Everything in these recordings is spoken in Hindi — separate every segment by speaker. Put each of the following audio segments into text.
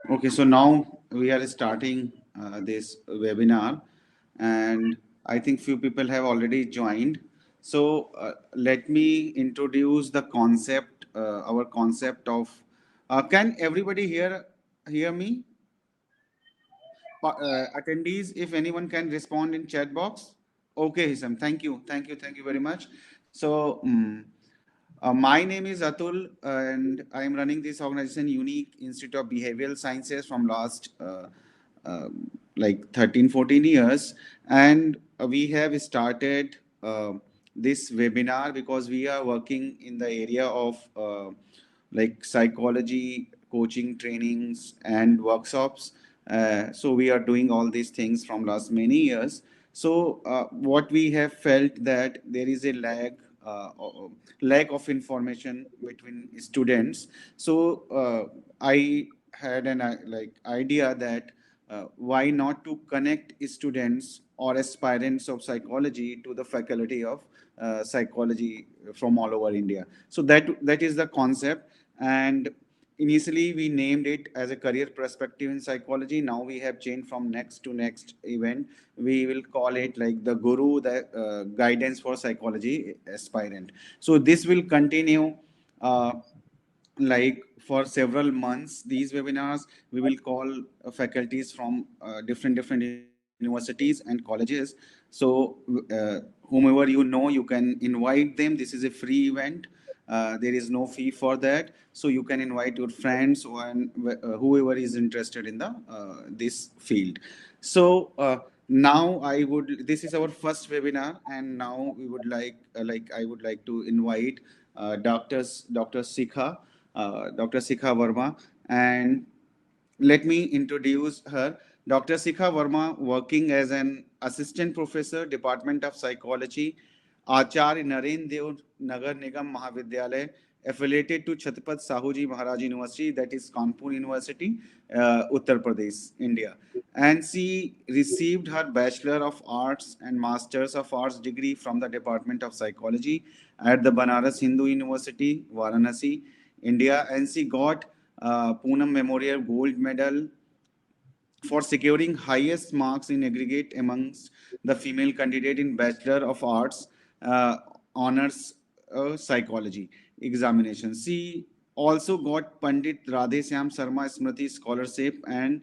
Speaker 1: Okay, so now we are starting this webinar, and I think few people have already joined. So let me introduce the concept, our concept of. Can everybody hear me? Attendees, if anyone can respond in chat box. Okay, Hisam, thank you very much. So, my name is Atul, and I am running this organization, Unique Institute of Behavioral Sciences, from last uh, like 13, 14 years. And we have started this webinar because we are working in the area of like psychology, coaching trainings, and workshops. So we are doing all these things from last many years. So what we have felt that there is a lack of information between students. So I had an like idea that why not to connect students or aspirants of psychology to the faculty of psychology from all over India. So that is the concept. And initially we named it as a career perspective in psychology. Now we have changed from next to next event. We will call it like the guru, the guidance for psychology aspirant. So this will continue uh, like for several months. These webinars we will call faculties from different universities and colleges. So whomever you know, you can invite them. This is a free event. There is no fee for that, so you can invite your friends and whoever is interested in the this field. So now I would, this is our first webinar, and now we would like I would like to invite Dr. Dr. Sikha Verma, and let me introduce her. Dr. Sikha Verma, working as an assistant professor, Department of Psychology, Acharya Narendra Dev Nagar Nigam Mahavidyalaya, affiliated to Chhatrapati Sahuji Maharaj University, that is Kanpur University, Uttar Pradesh, India. And she received her Bachelor of Arts and Masters of Arts degree from the Department of Psychology at the Banaras Hindu University, Varanasi, India. And she got Poonam Memorial Gold Medal for securing highest marks in aggregate amongst the female candidate in Bachelor of Arts uh, honors psychology examination. She also got Pandit Radheshyam Sarma Smriti Scholarship and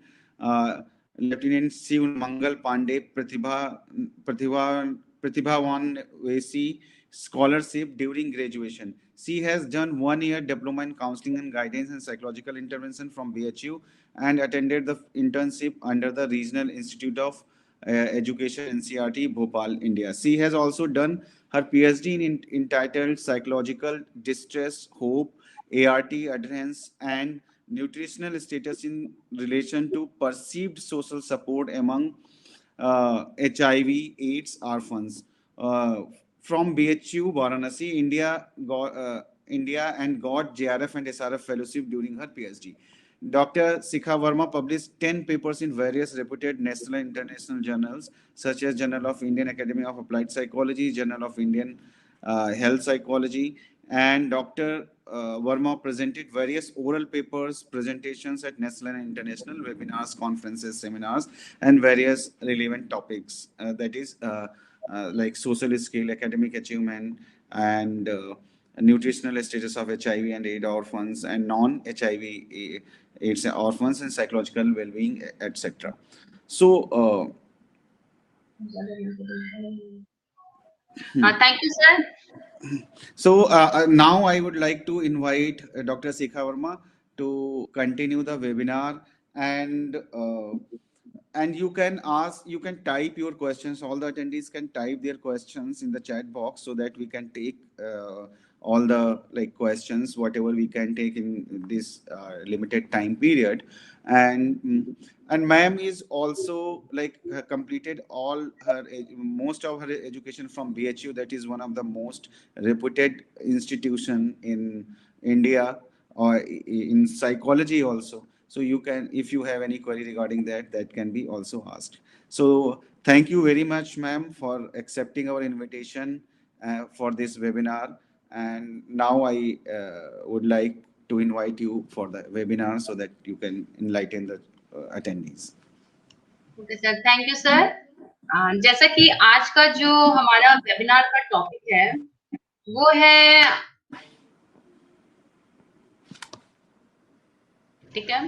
Speaker 1: Lieutenant Shiv Mangal Pandey Pratibhavan Vesi Scholarship during graduation. She has done 1 year diploma in counseling and guidance and psychological intervention from BHU and attended the internship under the Regional Institute of Education NCRT Bhopal, India. She has also done her PhD entitled Psychological Distress, Hope, ART adherence, and nutritional status in relation to perceived social support among HIV/AIDS orphans. From BHU Varanasi, India, and got JRF and SRF fellowship during her PhD. Dr. Sikha Verma published 10 papers in various reputed national and international journals, such as Journal of Indian Academy of Applied Psychology, Journal of Indian Health Psychology, and Dr. Verma presented various oral papers, presentations at national and international webinars, conferences, seminars, and various relevant topics. That is like social skill, academic achievement, and nutritional status of HIV and AIDS orphans and non-HIV AIDS orphans and psychological well-being, etc. So,
Speaker 2: Thank you, sir.
Speaker 1: Now I would like to invite Dr. Sikha Verma to continue the webinar, and you can ask, you can type your questions. All the attendees can type their questions in the chat box so that we can take all the like questions, whatever we can take in this limited time period. And ma'am is also like completed all her most of her education from BHU, that is one of the most reputed institution in India or in psychology also. So you can, if you have any query regarding that, that can be also asked. So thank you very much, ma'am, for accepting our invitation for this webinar. And now I would like to invite you for the webinar so that you can enlighten the attendees.
Speaker 2: Okay sir, thank you sir. जैसा कि आज का जो हमारा वेबिनार का टॉपिक है वो है, ठीक है,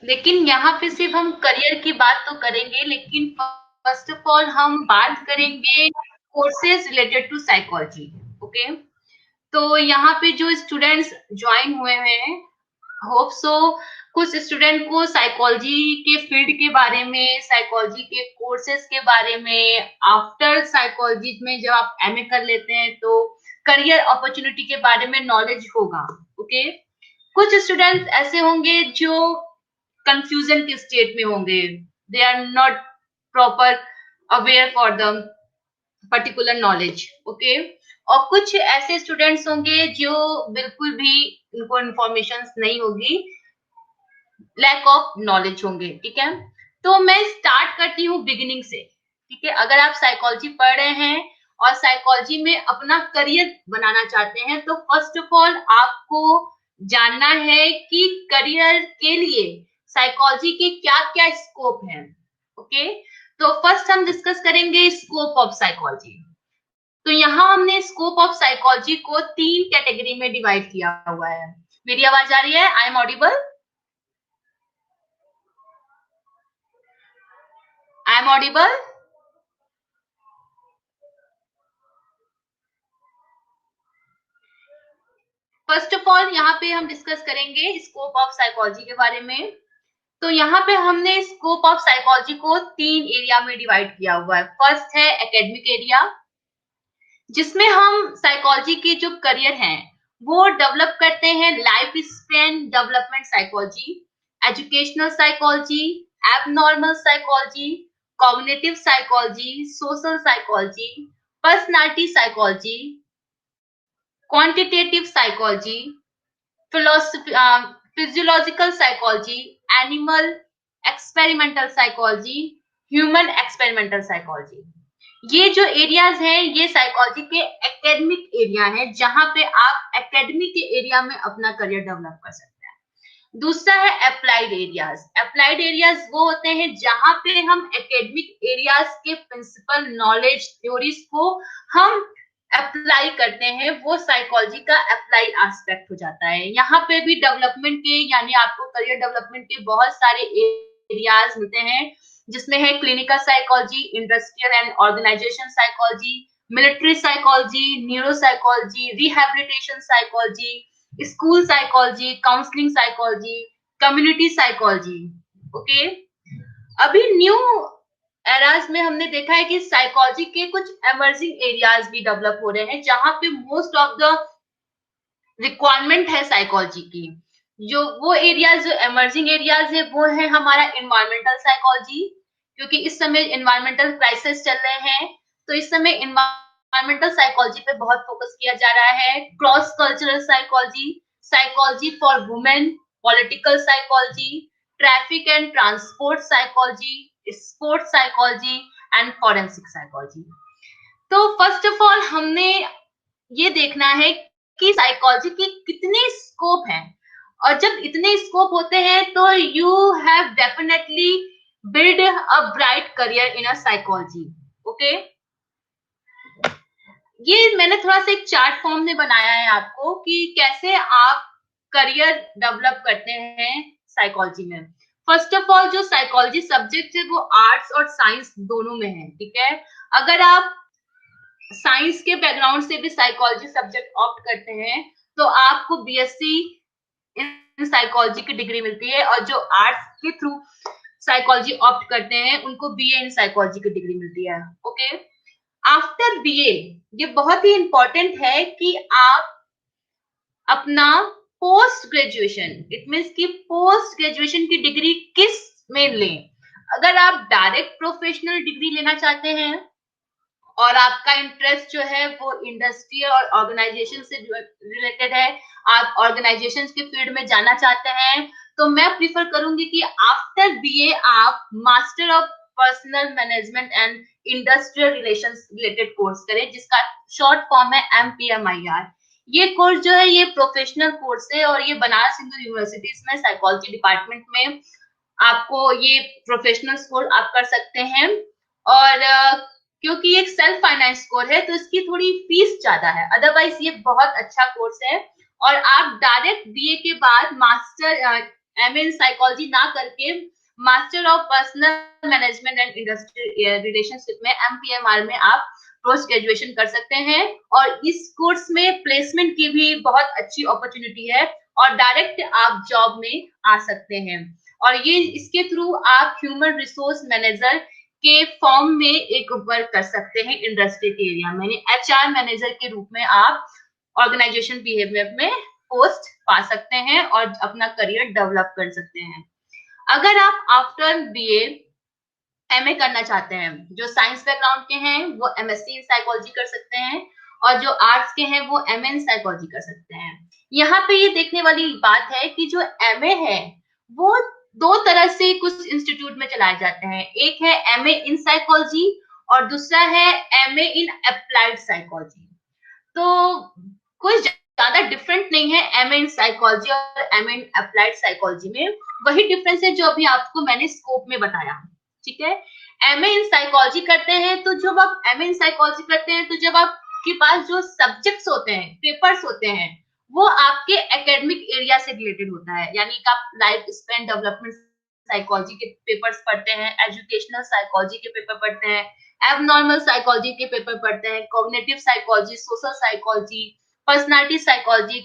Speaker 2: लेकिन यहाँ पे सिर्फ हम करियर की बात तो करेंगे, लेकिन फर्स्ट ऑफ ऑल हम बात करेंगे courses related to psychology. Okay, तो यहाँ पे जो स्टूडेंट्स ज्वाइन हुए हैं, होप सो कुछ स्टूडेंट को साइकोलॉजी के फील्ड के बारे में, साइकोलॉजी के कोर्सेज के बारे में, आफ्टर साइकोलॉजी में जब आप एमए कर लेते हैं तो करियर अपॉर्चुनिटी के बारे में नॉलेज होगा। ओके, कुछ स्टूडेंट्स ऐसे होंगे जो कंफ्यूजन के स्टेट में होंगे, they are not proper aware for the particular knowledge. Okay, और कुछ ऐसे स्टूडेंट्स होंगे जो बिल्कुल भी उनको इंफॉर्मेशन नहीं होगी, लैक ऑफ नॉलेज होंगे। ठीक है, तो मैं स्टार्ट करती हूँ बिगिनिंग से। ठीक है, अगर आप साइकोलॉजी पढ़ रहे हैं और साइकोलॉजी में अपना करियर बनाना चाहते हैं तो फर्स्ट ऑफ ऑल आपको जानना है कि करियर के लिए साइकोलॉजी के क्या क्या स्कोप है। ओके, तो फर्स्ट हम डिस्कस करेंगे स्कोप ऑफ साइकोलॉजी। तो यहाँ हमने स्कोप ऑफ साइकोलॉजी को 3 कैटेगरी में डिवाइड किया हुआ है। मेरी आवाज आ रही है? I am audible? I am audible? First of all यहाँ पे हम डिस्कस करेंगे स्कोप ऑफ साइकोलॉजी के बारे में। तो यहाँ पे हमने स्कोप ऑफ साइकोलॉजी को 3 एरिया में डिवाइड किया हुआ है। फर्स्ट है एकेडमिक एरिया, जिसमें हम साइकोलॉजी के जो करियर हैं वो डेवलप करते हैं life span development psychology, educational psychology, abnormal psychology, cognitive psychology, social psychology, personality psychology, quantitative psychology, physiological psychology, animal experimental psychology, human experimental psychology. ये जो एरियाज हैं ये साइकोलॉजी के एकेडमिक एरिया है, जहां पे आप एकेडमिक के एरिया में अपना करियर डेवलप कर सकते हैं। दूसरा है अप्लाइड एरियाज। अप्लाइड एरियाज वो होते हैं जहां पे हम एकेडमिक एरियाज के प्रिंसिपल नॉलेज थ्योरीज को हम अप्लाई करते हैं, वो साइकोलॉजी का अप्लाई एस्पेक्ट हो जाता है। यहाँ पे भी डेवलपमेंट के यानी आपको करियर डेवलपमेंट के बहुत सारे एरियाज मिलते हैं, जिसमें है clinical psychology, industrial and organisation psychology, military psychology, neuro psychology, rehabilitation psychology, school psychology, counselling psychology, community psychology. Okay, अभी न्यू एराज में हमने देखा है कि साइकोलॉजी के कुछ एमर्जिंग एरियाज भी डेवलप हो रहे हैं, जहां पे मोस्ट ऑफ द रिक्वायरमेंट है साइकोलॉजी की। जो वो एरियाज, जो एमर्जिंग एरियाज है वो है हमारा एनवायरमेंटल साइकोलॉजी, क्योंकि इस समय एनवायरमेंटल क्राइसिस चल रहे हैं, तो इस समय एनवायरमेंटल साइकोलॉजी पे बहुत फोकस किया जा रहा है। Cross cultural psychology, psychology for women, political psychology, traffic and transport psychology, sports psychology and forensic psychology. तो फर्स्ट ऑफ ऑल हमने ये देखना है कि साइकोलॉजी के कितने स्कोप हैं, और जब इतने स्कोप होते हैं तो you have definitely build a bright career in a psychology. Okay, ये मैंने थोड़ा सा एक चार्ट फॉर्म में बनाया है आपको कि कैसे आप करियर डेवलप करते हैं साइकोलॉजी में। फर्स्ट ऑफ ऑल जो साइकोलॉजी सब्जेक्ट है वो आर्ट्स और साइंस दोनों में है। ठीक है, अगर आप साइंस के बैकग्राउंड से भी साइकोलॉजी सब्जेक्ट ऑप्ट करते हैं तो आपको बीएससी इन साइकोलॉजी की डिग्री मिलती है, और जो आर्ट्स के थ्रू साइकोलॉजी ऑप्ट करते हैं उनको बीए इन साइकोलॉजी की डिग्री मिलती है। ओके, आफ्टर बीए ये बहुत ही इंपॉर्टेंट है कि आप अपना पोस्ट ग्रेजुएशन, इट मीन्स की पोस्ट ग्रेजुएशन की डिग्री किस में लें। अगर आप डायरेक्ट प्रोफेशनल डिग्री लेना चाहते हैं और आपका इंटरेस्ट जो है वो इंडस्ट्री और ऑर्गेनाइजेशन से रिलेटेड है, आप ऑर्गेनाइजेशन के फील्ड में जाना चाहते हैं, तो मैं प्रीफर करूंगी कि आफ्टर बीए आप master of personal management and industrial relations related course करें, जिसका शॉर्ट फॉर्म है MPMIR। ये कोर्स जो है ये प्रोफेशनल कोर्स है और ये बनारस हिंदू यूनिवर्सिटीज में साइकोलॉजी डिपार्टमेंट में आपको ये प्रोफेशनल कोर्स आप कर सकते हैं। और क्योंकि एक सेल्फ फाइनेंस कोर्स है तो इसकी थोड़ी फीस ज्यादा है, अदरवाइज ये बहुत अच्छा कोर्स है। और आप डायरेक्ट बीए के बाद मास्टर एमए इन साइकोलॉजी ना करके master of personal management and industrial relationship में एमपीएमआर में आप पोस्ट ग्रेजुएशन कर सकते हैं। और इस कोर्स में प्लेसमेंट की भी बहुत अच्छी अपॉर्चुनिटी है और डायरेक्ट आप जॉब में आ सकते हैं। और ये इसके थ्रू आप ह्यूमन रिसोर्स मैनेजर के फॉर्म में एक वर्क कर सकते हैं इंडस्ट्री के एरिया में, एचआर मैनेजर के रूप में आप ऑर्गेनाइजेशन बिहेवियर में पोस्ट पा सकते हैं और अपना करियर डेवलप कर सकते हैं। अगर आप आफ्टर बीए एमए करना चाहते हैं, जो साइंस बैकग्राउंड के हैं वो एमएससी इन साइकोलॉजी कर सकते हैं और जो आर्ट्स के हैं वो एमए इन साइकोलॉजी कर सकते हैं। यहाँ पे ये देखने वाली बात है कि जो एमए है वो दो तरह से कुछ इंस्टीट्यूट में चलाए जाते हैं, एक है एमए इन साइकोलॉजी और दूसरा है एमए इन अप्लाइड साइकोलॉजी। तो कुछ ज्यादा डिफरेंट नहीं है एमए इन साइकोलॉजी और एमए इन अप्लाइड साइकोलॉजी में, वही डिफरेंस है जो अभी आपको मैंने स्कोप में बताया। ठीक है, एमए इन साइकोलॉजी करते हैं तो जब आप एमए इन साइकोलॉजी करते हैं तो जब आपके पास जो सब्जेक्ट्स होते हैं, पेपर्स होते हैं, वो आपके एकेडमिक एरिया से रिलेटेड होता है। यानी कि आप लाइफ स्पैन डेवलपमेंट साइकोलॉजी के पेपर्स पढ़ते हैं, एजुकेशनल साइकोलॉजी के पेपर पढ़ते हैं, एबनॉर्मल साइकोलॉजी के पेपर पढ़ते हैं, cognitive psychology, social psychology, personality psychology,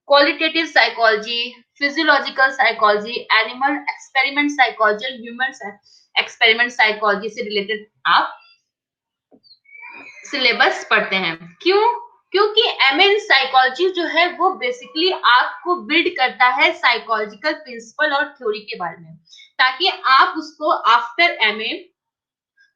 Speaker 2: qualitative psychology, physiological psychology, animal experiment psychology, human experiment psychology से रिलेटेड आप सिलेबस पढ़ते हैं। क्यों? क्योंकि एमए इन साइकोलॉजी जो है वो बेसिकली आपको बिल्ड करता है साइकोलॉजिकल प्रिंसिपल और थ्योरी के बारे में, ताकि आप उसको आफ्टर एमए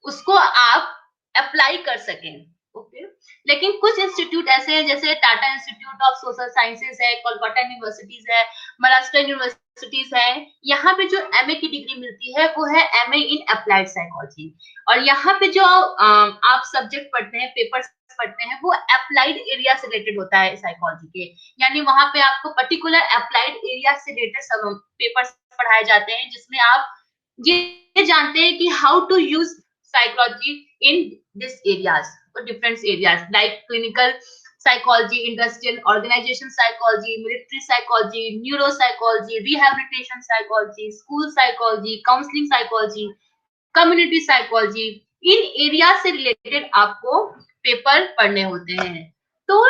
Speaker 2: उसको आप अप्लाई कर सकें। ओके, लेकिन कुछ इंस्टीट्यूट ऐसे हैं जैसे Tata institute of social sciences है, कोलकाता यूनिवर्सिटीज है, महाराष्ट्र यूनिवर्सिटीज है, यहाँ पे जो एमए की डिग्री मिलती है वो है एमए इन अप्लाइड साइकोलॉजी। और यहाँ पे जो आप सब्जेक्ट पढ़ते हैं, पेपर्स पढ़ते हैं, वो अप्लाइड एरिया से रिलेटेड होता है साइकोलॉजी के। यानी वहां पे आपको पर्टिकुलर अप्लाइड एरिया से रिलेटेड पेपर्स पढ़ाए जाते हैं, जिसमें आप ये जानते हैं कि how to use psychology in these areas or different areas like clinical psychology, industrial organization psychology, military psychology, neuropsychology, rehabilitation psychology, school psychology, counseling psychology, community psychology, in area से रिलेटेड आपको पेपर पढ़ने होते हैं। तो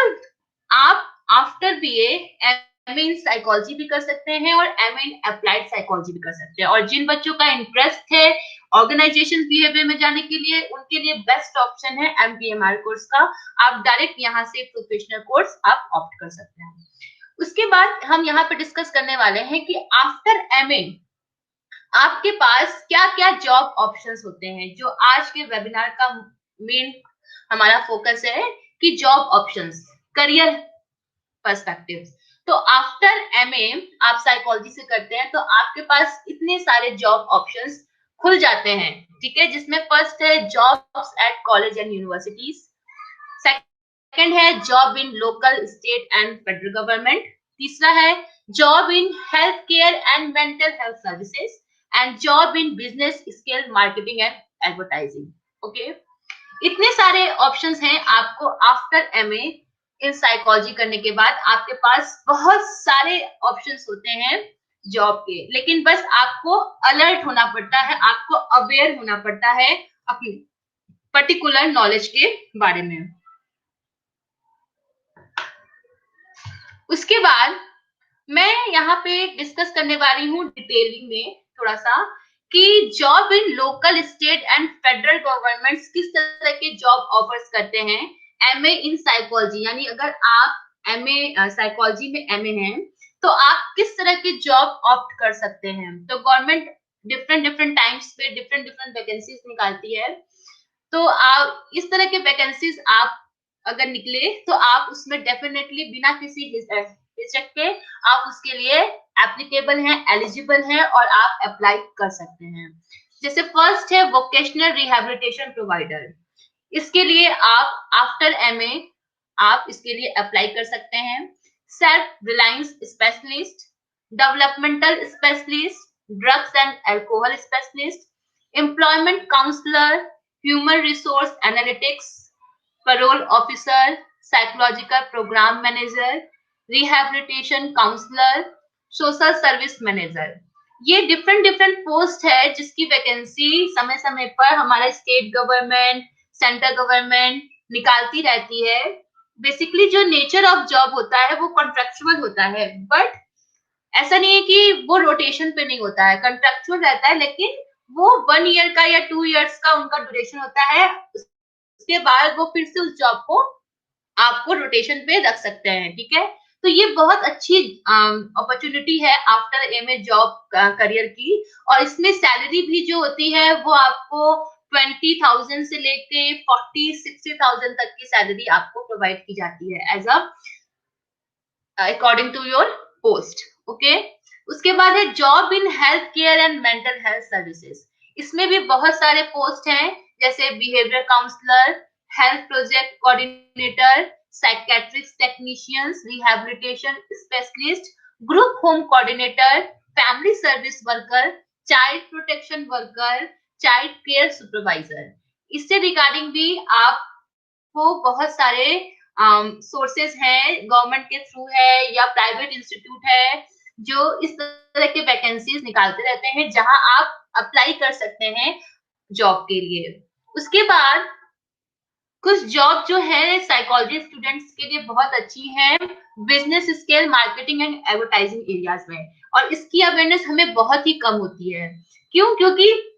Speaker 2: आप after BA MA in psychology भी कर सकते हैं और एमए इन अप्लाइड साइकोलॉजी भी कर सकते हैं। और जिन बच्चों का इंटरेस्ट है ऑर्गेनाइजेशन बिहेवियर में जाने के लिए, उनके लिए बेस्ट ऑप्शन है एमपीएमआर कोर्स का। आप डायरेक्ट यहाँ से प्रोफेशनल कोर्स आप ऑप्ट कर सकते हैं। उसके बाद हम यहाँ पे डिस्कस करने वाले हैं कि आफ्टर एमए आपके पास क्या क्या जॉब ऑप्शंस होते हैं। जो आज के वेबिनार का मेन हमारा फोकस है कि जॉब ऑप्शंस, करियर पर्सपेक्टिव। तो आफ्टर एमए आप साइकोलॉजी से करते हैं तो आपके पास इतने सारे जॉब ऑप्शंस खुल जाते हैं। ठीक है, जिसमें फर्स्ट है jobs at college and universities, second है job in local, state and federal government, तीसरा है job in health care and mental health services and job in business skill marketing and advertising. Okay, इतने सारे ऑप्शंस हैं आपको आफ्टर एमए इन साइकोलॉजी करने के बाद। आपके पास बहुत सारे ऑप्शंस होते हैं जॉब के, लेकिन बस आपको अलर्ट होना पड़ता है, आपको अवेयर होना पड़ता है अपनी पर्टिकुलर नॉलेज के बारे में। उसके बाद मैं यहाँ पे डिस्कस करने वाली हूँ डिटेलिंग में थोड़ा सा कि job in local, state and federal governments किस तरह के जॉब ऑफर्स करते हैं एमए इन साइकोलॉजी। यानी अगर आप एमए साइकोलॉजी में एमए हैं तो आप किस तरह के जॉब ऑप्ट कर सकते हैं। तो गवर्नमेंट डिफरेंट टाइम्स पे डिफरेंट वैकेंसीज निकालती है। तो आप इस तरह के वैकेंसीज आप अगर निकले तो आप उसमें डेफिनेटली बिना किसी हिचक के आप उसके लिए एप्लीकेबल हैं, एलिजिबल हैं और आप अप्लाई कर सकते हैं। जैसे फर्स्ट है वोकेशनल रिहैबिलिटेशन प्रोवाइडर। इसके लिए आप आफ्टर एमए आप इसके लिए अप्लाई कर सकते हैं। Self reliance specialist, developmental specialist, drugs and alcohol specialist, employment counsellor, human resource analytics, parole officer, psychological programme manager, rehabilitation counsellor, social service manager. ये डिफरेंट डिफरेंट पोस्ट है जिसकी वैकेंसी समय समय पर हमारा स्टेट गवर्नमेंट, सेंट्रल गवर्नमेंट निकालती रहती है। बेसिकली जो नेचर ऑफ जॉब होता है वो कॉन्ट्रेक्चुअल होता है, बट ऐसा नहीं है कि वो रोटेशन पे नहीं होता है, कॉन्ट्रेक्चुअल रहता है, लेकिन वो 1 ईयर का या 2 ईयर्स का उनका ड्यूरेशन होता है। उसके बाद वो फिर से उस जॉब को आपको रोटेशन पे रख सकते हैं, ठीक है। तो ये बहुत अच्छी अपॉर्चुनिटी है आफ्टर एमए जॉब करियर की, और इसमें सैलरी भी जो होती है वो आपको 20,000 से लेके 40-60,000 तक की सैलरी आपको प्रोवाइड की जाती है as a according to your post, okay. उसके बाद है job in health care and mental health services. इसमें भी बहुत सारे पोस्ट हैं, जैसे behaviour counsellor, health project coordinator, psychiatrist technicians, rehabilitation specialist, group home coordinator, family service worker, child protection worker, child care supervisor. इससे रिगार्डिंग भी आपको बहुत सारे सोर्सेस हैं, गवर्नमेंट के थ्रू है या प्राइवेट इंस्टीट्यूट है जो इस तरह के वैकेंसीज निकालते रहते हैं जहां आप अप्लाई कर सकते हैं जॉब के लिए। उसके बाद कुछ जॉब जो है साइकोलॉजी स्टूडेंट्स के लिए बहुत अच्छी है, business scale marketing and advertising areas में, और इसकी अवेयरनेस हमें बहुत ही कम होती है। क्यों? क्योंकि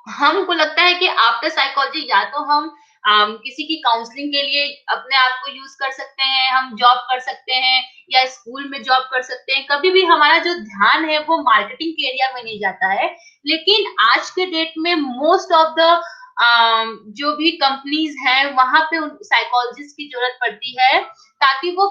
Speaker 2: हमको लगता है कि आफ्टर साइकोलॉजी या तो हम किसी की काउंसलिंग के लिए अपने आप को यूज कर सकते हैं, हम जॉब कर सकते हैं या स्कूल में जॉब कर सकते हैं, कभी भी हमारा जो ध्यान है वो मार्केटिंग के एरिया में नहीं जाता है। लेकिन आज के डेट में मोस्ट ऑफ द जो भी कंपनीज हैं वहां पे साइकोलॉजिस्ट की जरूरत पड़ती है, ताकि वो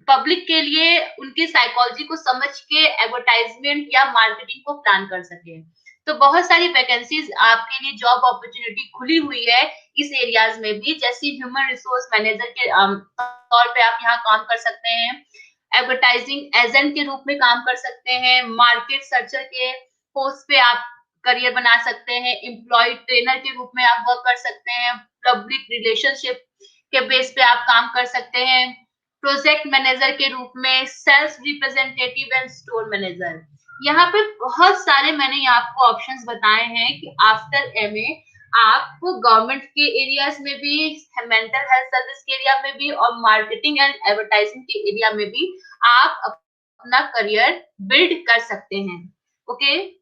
Speaker 2: पब्लिक के लिए उनके साइकोलॉजी को समझ के एडवर्टाइजमेंट या मार्केटिंग को प्लान कर सके। तो बहुत सारी वैकेंसीज आपके लिए जॉब अपॉर्चुनिटी खुली हुई है इस एरियाज में भी, जैसे ह्यूमन रिसोर्स मैनेजर के तौर पे आप यहाँ काम कर सकते हैं, एडवर्टाइजिंग एजेंट के रूप में काम कर सकते हैं, मार्केट सर्चर के पोस्ट पे आप करियर बना सकते हैं, एम्प्लॉय ट्रेनर के रूप में आप वर्क कर सकते हैं, पब्लिक रिलेशनशिप के बेस पे आप काम कर सकते हैं, प्रोजेक्ट मैनेजर के रूप में, sales representative and store manager. यहाँ पे बहुत सारे मैंने यहाँ आपको ऑप्शंस बताए हैं कि आफ्टर एमए आप गवर्नमेंट के एरियाज में भी, मेंटल हेल्थ सर्विस के एरिया में भी और मार्केटिंग एंड एडवर्टाइजिंग के एरिया में भी आप अपना करियर बिल्ड कर सकते हैं, ओके।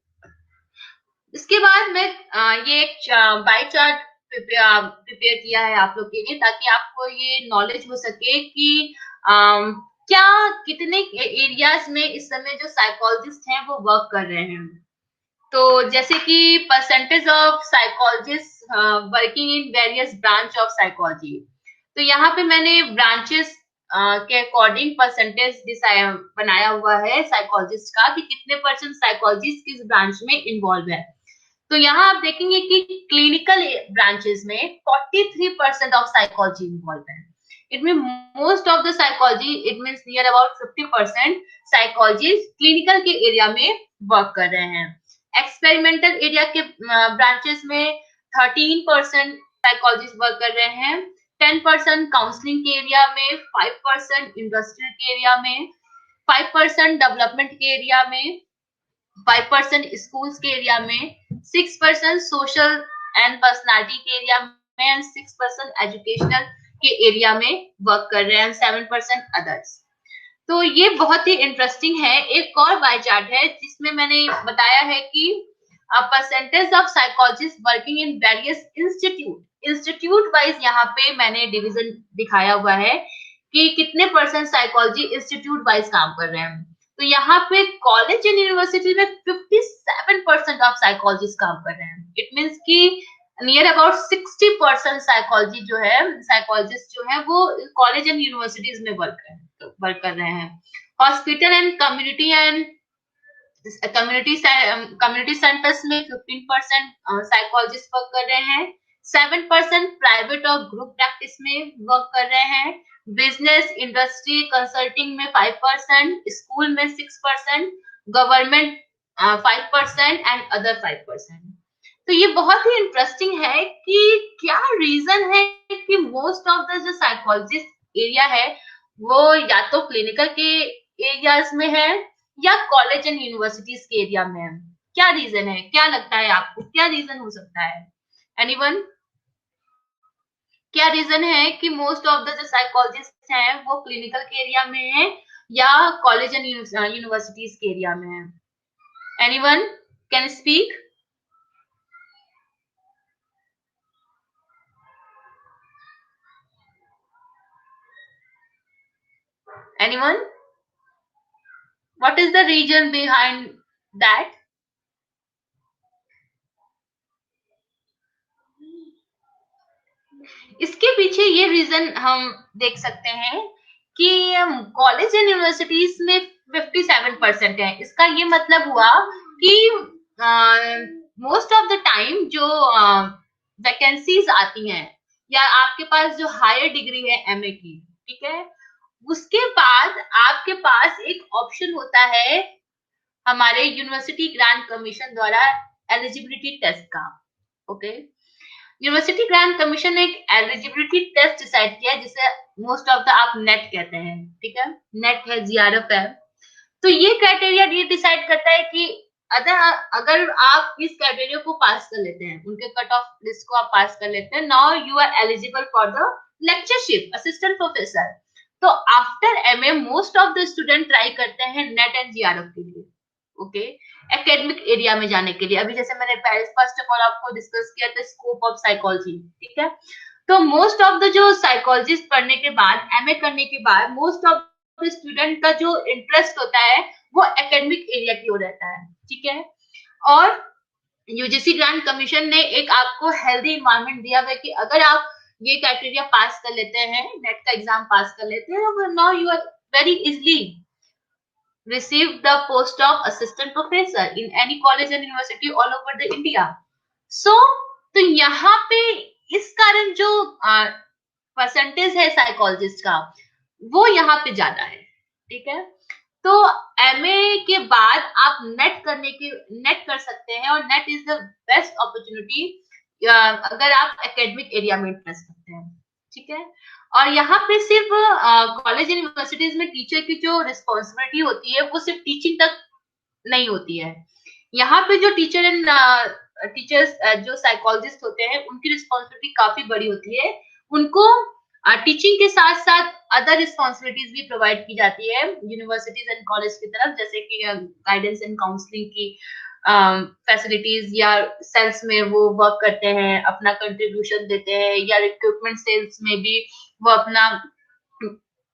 Speaker 2: इसके बाद मैं ये एक बाय चार्ट प्रिपेयर किया है आप लोग के लिए, ताकि आपको ये नॉलेज हो सके कि क्या कितने एरियाज में इस समय जो साइकोलॉजिस्ट हैं वो वर्क कर रहे हैं। तो जैसे कि percentage of psychologist working in various branch of psychology, तो यहाँ पे मैंने ब्रांचेस के अकॉर्डिंग परसेंटेज बनाया हुआ है साइकोलॉजिस्ट का, कि कितने परसेंट साइकोलॉजिस्ट किस ब्रांच में इन्वॉल्व है। तो यहाँ आप देखेंगे कि क्लिनिकल ब्रांचेस में 43% ऑफ साइकोलॉजी इन्वॉल्व है। It mean most of the psychology, it means near about 50% psychologist clinical के एरिया में वर्क कर रहे हैं। एक्सपेरिमेंटल एरिया के ब्रांचेस में 13% साइकोलॉजिस्ट वर्क कर रहे हैं, 10% काउंसलिंग के एरिया में, 5% इंडस्ट्रियल के एरिया में, 5% डेवलपमेंट के एरिया में, 5% स्कूल्स के एरिया में, 6% सोशल एंड पर्सनालिटी के एरिया में, एंड 6% एजुकेशनल के एरिया में वर्क कर रहे हैं, 7% अदर्स। तो ये बहुत ही इंटरेस्टिंग है। एक और बाय चार्ट है जिसमें मैंने बताया है कि percentage of psychologist working in various institute wise यहाँ पे मैंने डिवीजन दिखाया हुआ है कि कितने परसेंट साइकोलॉजी इंस्टीट्यूट वाइज काम कर रहे हैं। तो यहाँ पे कॉलेज एंड यूनिवर्सिटी में 57% ऑफ साइकोलॉजिस्ट काम कर रहे हैं। इट मीन्स कि नियर अबाउट 60% साइकोलॉजी जो है, साइकोलॉजिस्ट जो है वो कॉलेज एंड यूनिवर्सिटीज में वर्क कर रहे हैं। हॉस्पिटल एंड कम्युनिटी सेंटर्स में 15% साइकोलॉजिस्ट वर्क कर रहे हैं। 7% प्राइवेट और ग्रुप प्रैक्टिस में वर्क कर रहे हैं, बिजनेस इंडस्ट्री कंसल्टिंग में 5%, स्कूल में 6%, गवर्नमेंट 5% एंड अदर 5%। तो ये बहुत ही इंटरेस्टिंग है कि क्या रीजन है कि मोस्ट ऑफ द जो साइकोलॉजिस्ट एरिया है वो या तो क्लिनिकल के एरियाज में है या कॉलेज एंड यूनिवर्सिटीज के एरिया में है। क्या रीजन है, क्या लगता है आपको, क्या रीजन हो सकता है? एनीवन? क्या रीजन है कि मोस्ट ऑफ द जो साइकोलॉजिस्ट हैं वो क्लिनिकल के एरिया में है या कॉलेज एंड यूनिवर्सिटीज के एरिया में है? Anyone can speak? Anyone? What is the reason behind that? इसके पीछे ये रीजन हम देख सकते हैं कि कॉलेज एंड यूनिवर्सिटीज में 57% है। इसका ये मतलब हुआ कि मोस्ट ऑफ द टाइम जो वैकेंसीज आती हैं या आपके पास जो हायर डिग्री है एमए की, ठीक है, उसके बाद आपके पास एक ऑप्शन होता है हमारे यूनिवर्सिटी ग्रांट कमीशन द्वारा एलिजिबिलिटी टेस्ट का। ओके, यूनिवर्सिटी ग्रांट कमीशन ने एक एलिजिबिलिटी टेस्ट डिसाइड किया जिसे मोस्ट ऑफ द आप नेट कहते हैं, ठीक है, नेट है, जीआरएफ है। तो ये क्राइटेरिया ये डिसाइड करता है कि अगर आप इस क्राइटेरिया को पास कर लेते हैं, उनके कट ऑफ लिस्ट को आप पास कर लेते हैं, now you are eligible for the lectureship assistant professor. तो after MA most of the student try करते हैं नेट एंड जीआरएफ के लिए, ओके, एकेडमिक एरिया में जाने के लिए। अभी जैसे मैंने फर्स्ट ऑफ ऑल आपको डिस्कस किया था स्कोप ऑफ साइकोलॉजी, ठीक है। तो मोस्ट ऑफ द जो साइकोलॉजिस्ट पढ़ने के बाद, एमए करने के बाद, मोस्ट ऑफ द स्टूडेंट का जो इंटरेस्ट होता है वो एकेडमिक एरिया की ओर रहता है, ठीक है। और यूजीसी ग्रांट कमीशन ने एक आपको हेल्दी इन्वायरमेंट दिया हुआ है कि अगर आप ये क्राइटेरिया पास कर लेते हैं, नेट का एग्जाम पास कर लेते हैं, now you are very easily receive the post of assistant professor in any college and university all over the India. So, तो यहाँ पे इस कारण जो परसेंटेज है साइकोलॉजिस्ट का वो यहाँ पे ज्यादा है, ठीक है। तो एमए के बाद आप नेट कर सकते हैं और net is the best opportunity अगर आप एकेडमिक एरिया में इंटरेस्ट रखते हैं, ठीक है। और यहाँ पे सिर्फ कॉलेज एंड यूनिवर्सिटीज में टीचर की जो रिस्पॉन्सिबिलिटी होती है वो सिर्फ टीचिंग तक नहीं होती है। यहाँ पे जो टीचर्स जो साइकोलॉजिस्ट होते हैं उनकी रिस्पॉन्सिबिलिटी काफी बड़ी होती है। उनको टीचिंग के साथ साथ अदर रिस्पॉन्सिबिलिटीज भी प्रोवाइड की जाती है यूनिवर्सिटीज एंड कॉलेज की तरफ, जैसे कि गाइडेंस एंड काउंसलिंग की फैसिलिटीज या सेल्स में वो वर्क करते हैं, अपना कंट्रीब्यूशन देते हैं, या रिक्रूटमेंट सेल्स में भी वो अपना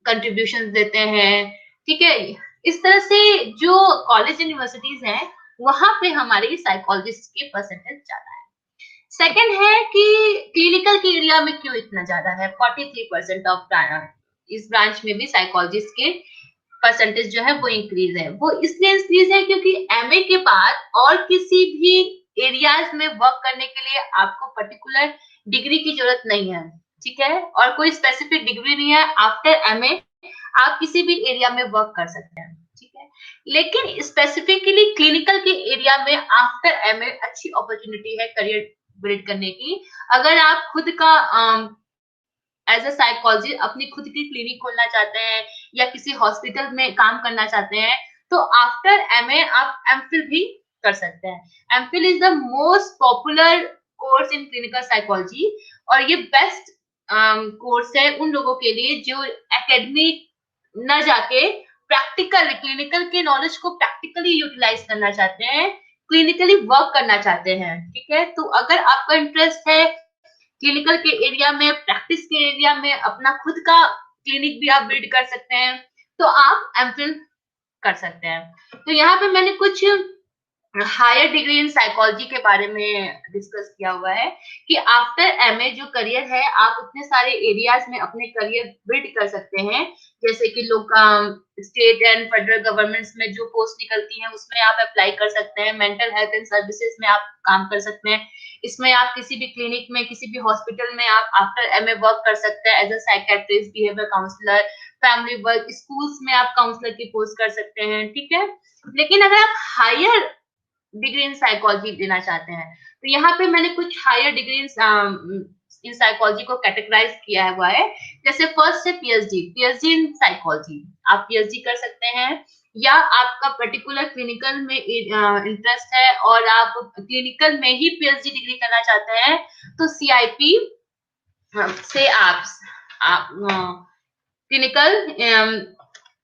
Speaker 2: कंट्रीब्यूशन देते हैं, ठीक है। इस तरह से जो कॉलेज यूनिवर्सिटीज हैं वहां पे हमारे साइकोलॉजिस्ट के परसेंटेज ज्यादा है। सेकंड है कि क्लिनिकल के एरिया में क्यों इतना ज्यादा है, 43% ऑफ इस ब्रांच में भी साइकोलॉजिस्ट के परसेंटेज जो है वो इंक्रीज है। वो इसलिए इंक्रीज है क्योंकि एमए के बाद और किसी भी एरियाज में वर्क करने के लिए आपको पर्टिकुलर डिग्री की जरूरत नहीं है, ठीक है, और कोई स्पेसिफिक डिग्री नहीं है। आफ्टर एमए आप किसी भी एरिया में वर्क कर सकते हैं, ठीक है। लेकिन स्पेसिफिकली क्लिनिकल के एरिया में आफ्टर एमए अच्छी अपॉर्चुनिटी है करियर बिल्ड करने की। अगर आप खुद का एज अ साइकोलॉजी अपनी खुद की क्लिनिक खोलना चाहते हैं या किसी हॉस्पिटल में काम करना चाहते हैं तो आफ्टर एमए आप एमफिल भी कर सकते हैं। MPhil is the most popular course in clinical psychology और ये बेस्ट कोर्स है उन लोगों के लिए जो एकेडमिक न जाके प्रैक्टिकल क्लिनिकल के नॉलेज को प्रैक्टिकली यूटिलाइज करना चाहते हैं, क्लिनिकली वर्क करना चाहते हैं, ठीक है। तो अगर आपका इंटरेस्ट है क्लिनिकल के एरिया में, प्रैक्टिस के एरिया में, अपना खुद का क्लिनिक भी आप बिल्ड कर सकते हैं, तो आप एमफिल कर सकते हैं। तो यहाँ पे मैंने कुछ हायर डिग्री इन साइकोलॉजी के बारे में डिस्कस किया हुआ है कि आफ्टर एमए जो करियर है आप उतने सारे एरियाज में अपने करियर बिल्ड कर सकते हैं, जैसे कि लोग स्टेट एंड फेडरल गवर्नमेंट्स में जो पोस्ट निकलती हैं उसमें आप अप्लाई कर सकते हैं, मेंटल हेल्थ एंड सर्विसेज में आप काम कर सकते हैं, इसमें आप किसी भी क्लिनिक में किसी भी हॉस्पिटल में आप आफ्टर एमए वर्क कर सकते हैं as a psychiatrist, behaviour counsellor, family work, schools में आप काउंसलर की पोस्ट कर सकते हैं, ठीक है। लेकिन अगर आप हायर डिग्री इन साइकोलॉजी लेना चाहते हैं तो यहाँ पे मैंने कुछ हायर डिग्री इन साइकोलॉजी को कैटेगराइज किया हुआ है। जैसे फर्स्ट है पीएचडी, पीएचडी इन साइकोलॉजी, आप पीएचडी कर सकते हैं, या आपका पर्टिकुलर क्लिनिकल में इंटरेस्ट है और आप क्लिनिकल में ही पीएचडी डिग्री करना चाहते हैं तो सीआईपी से आप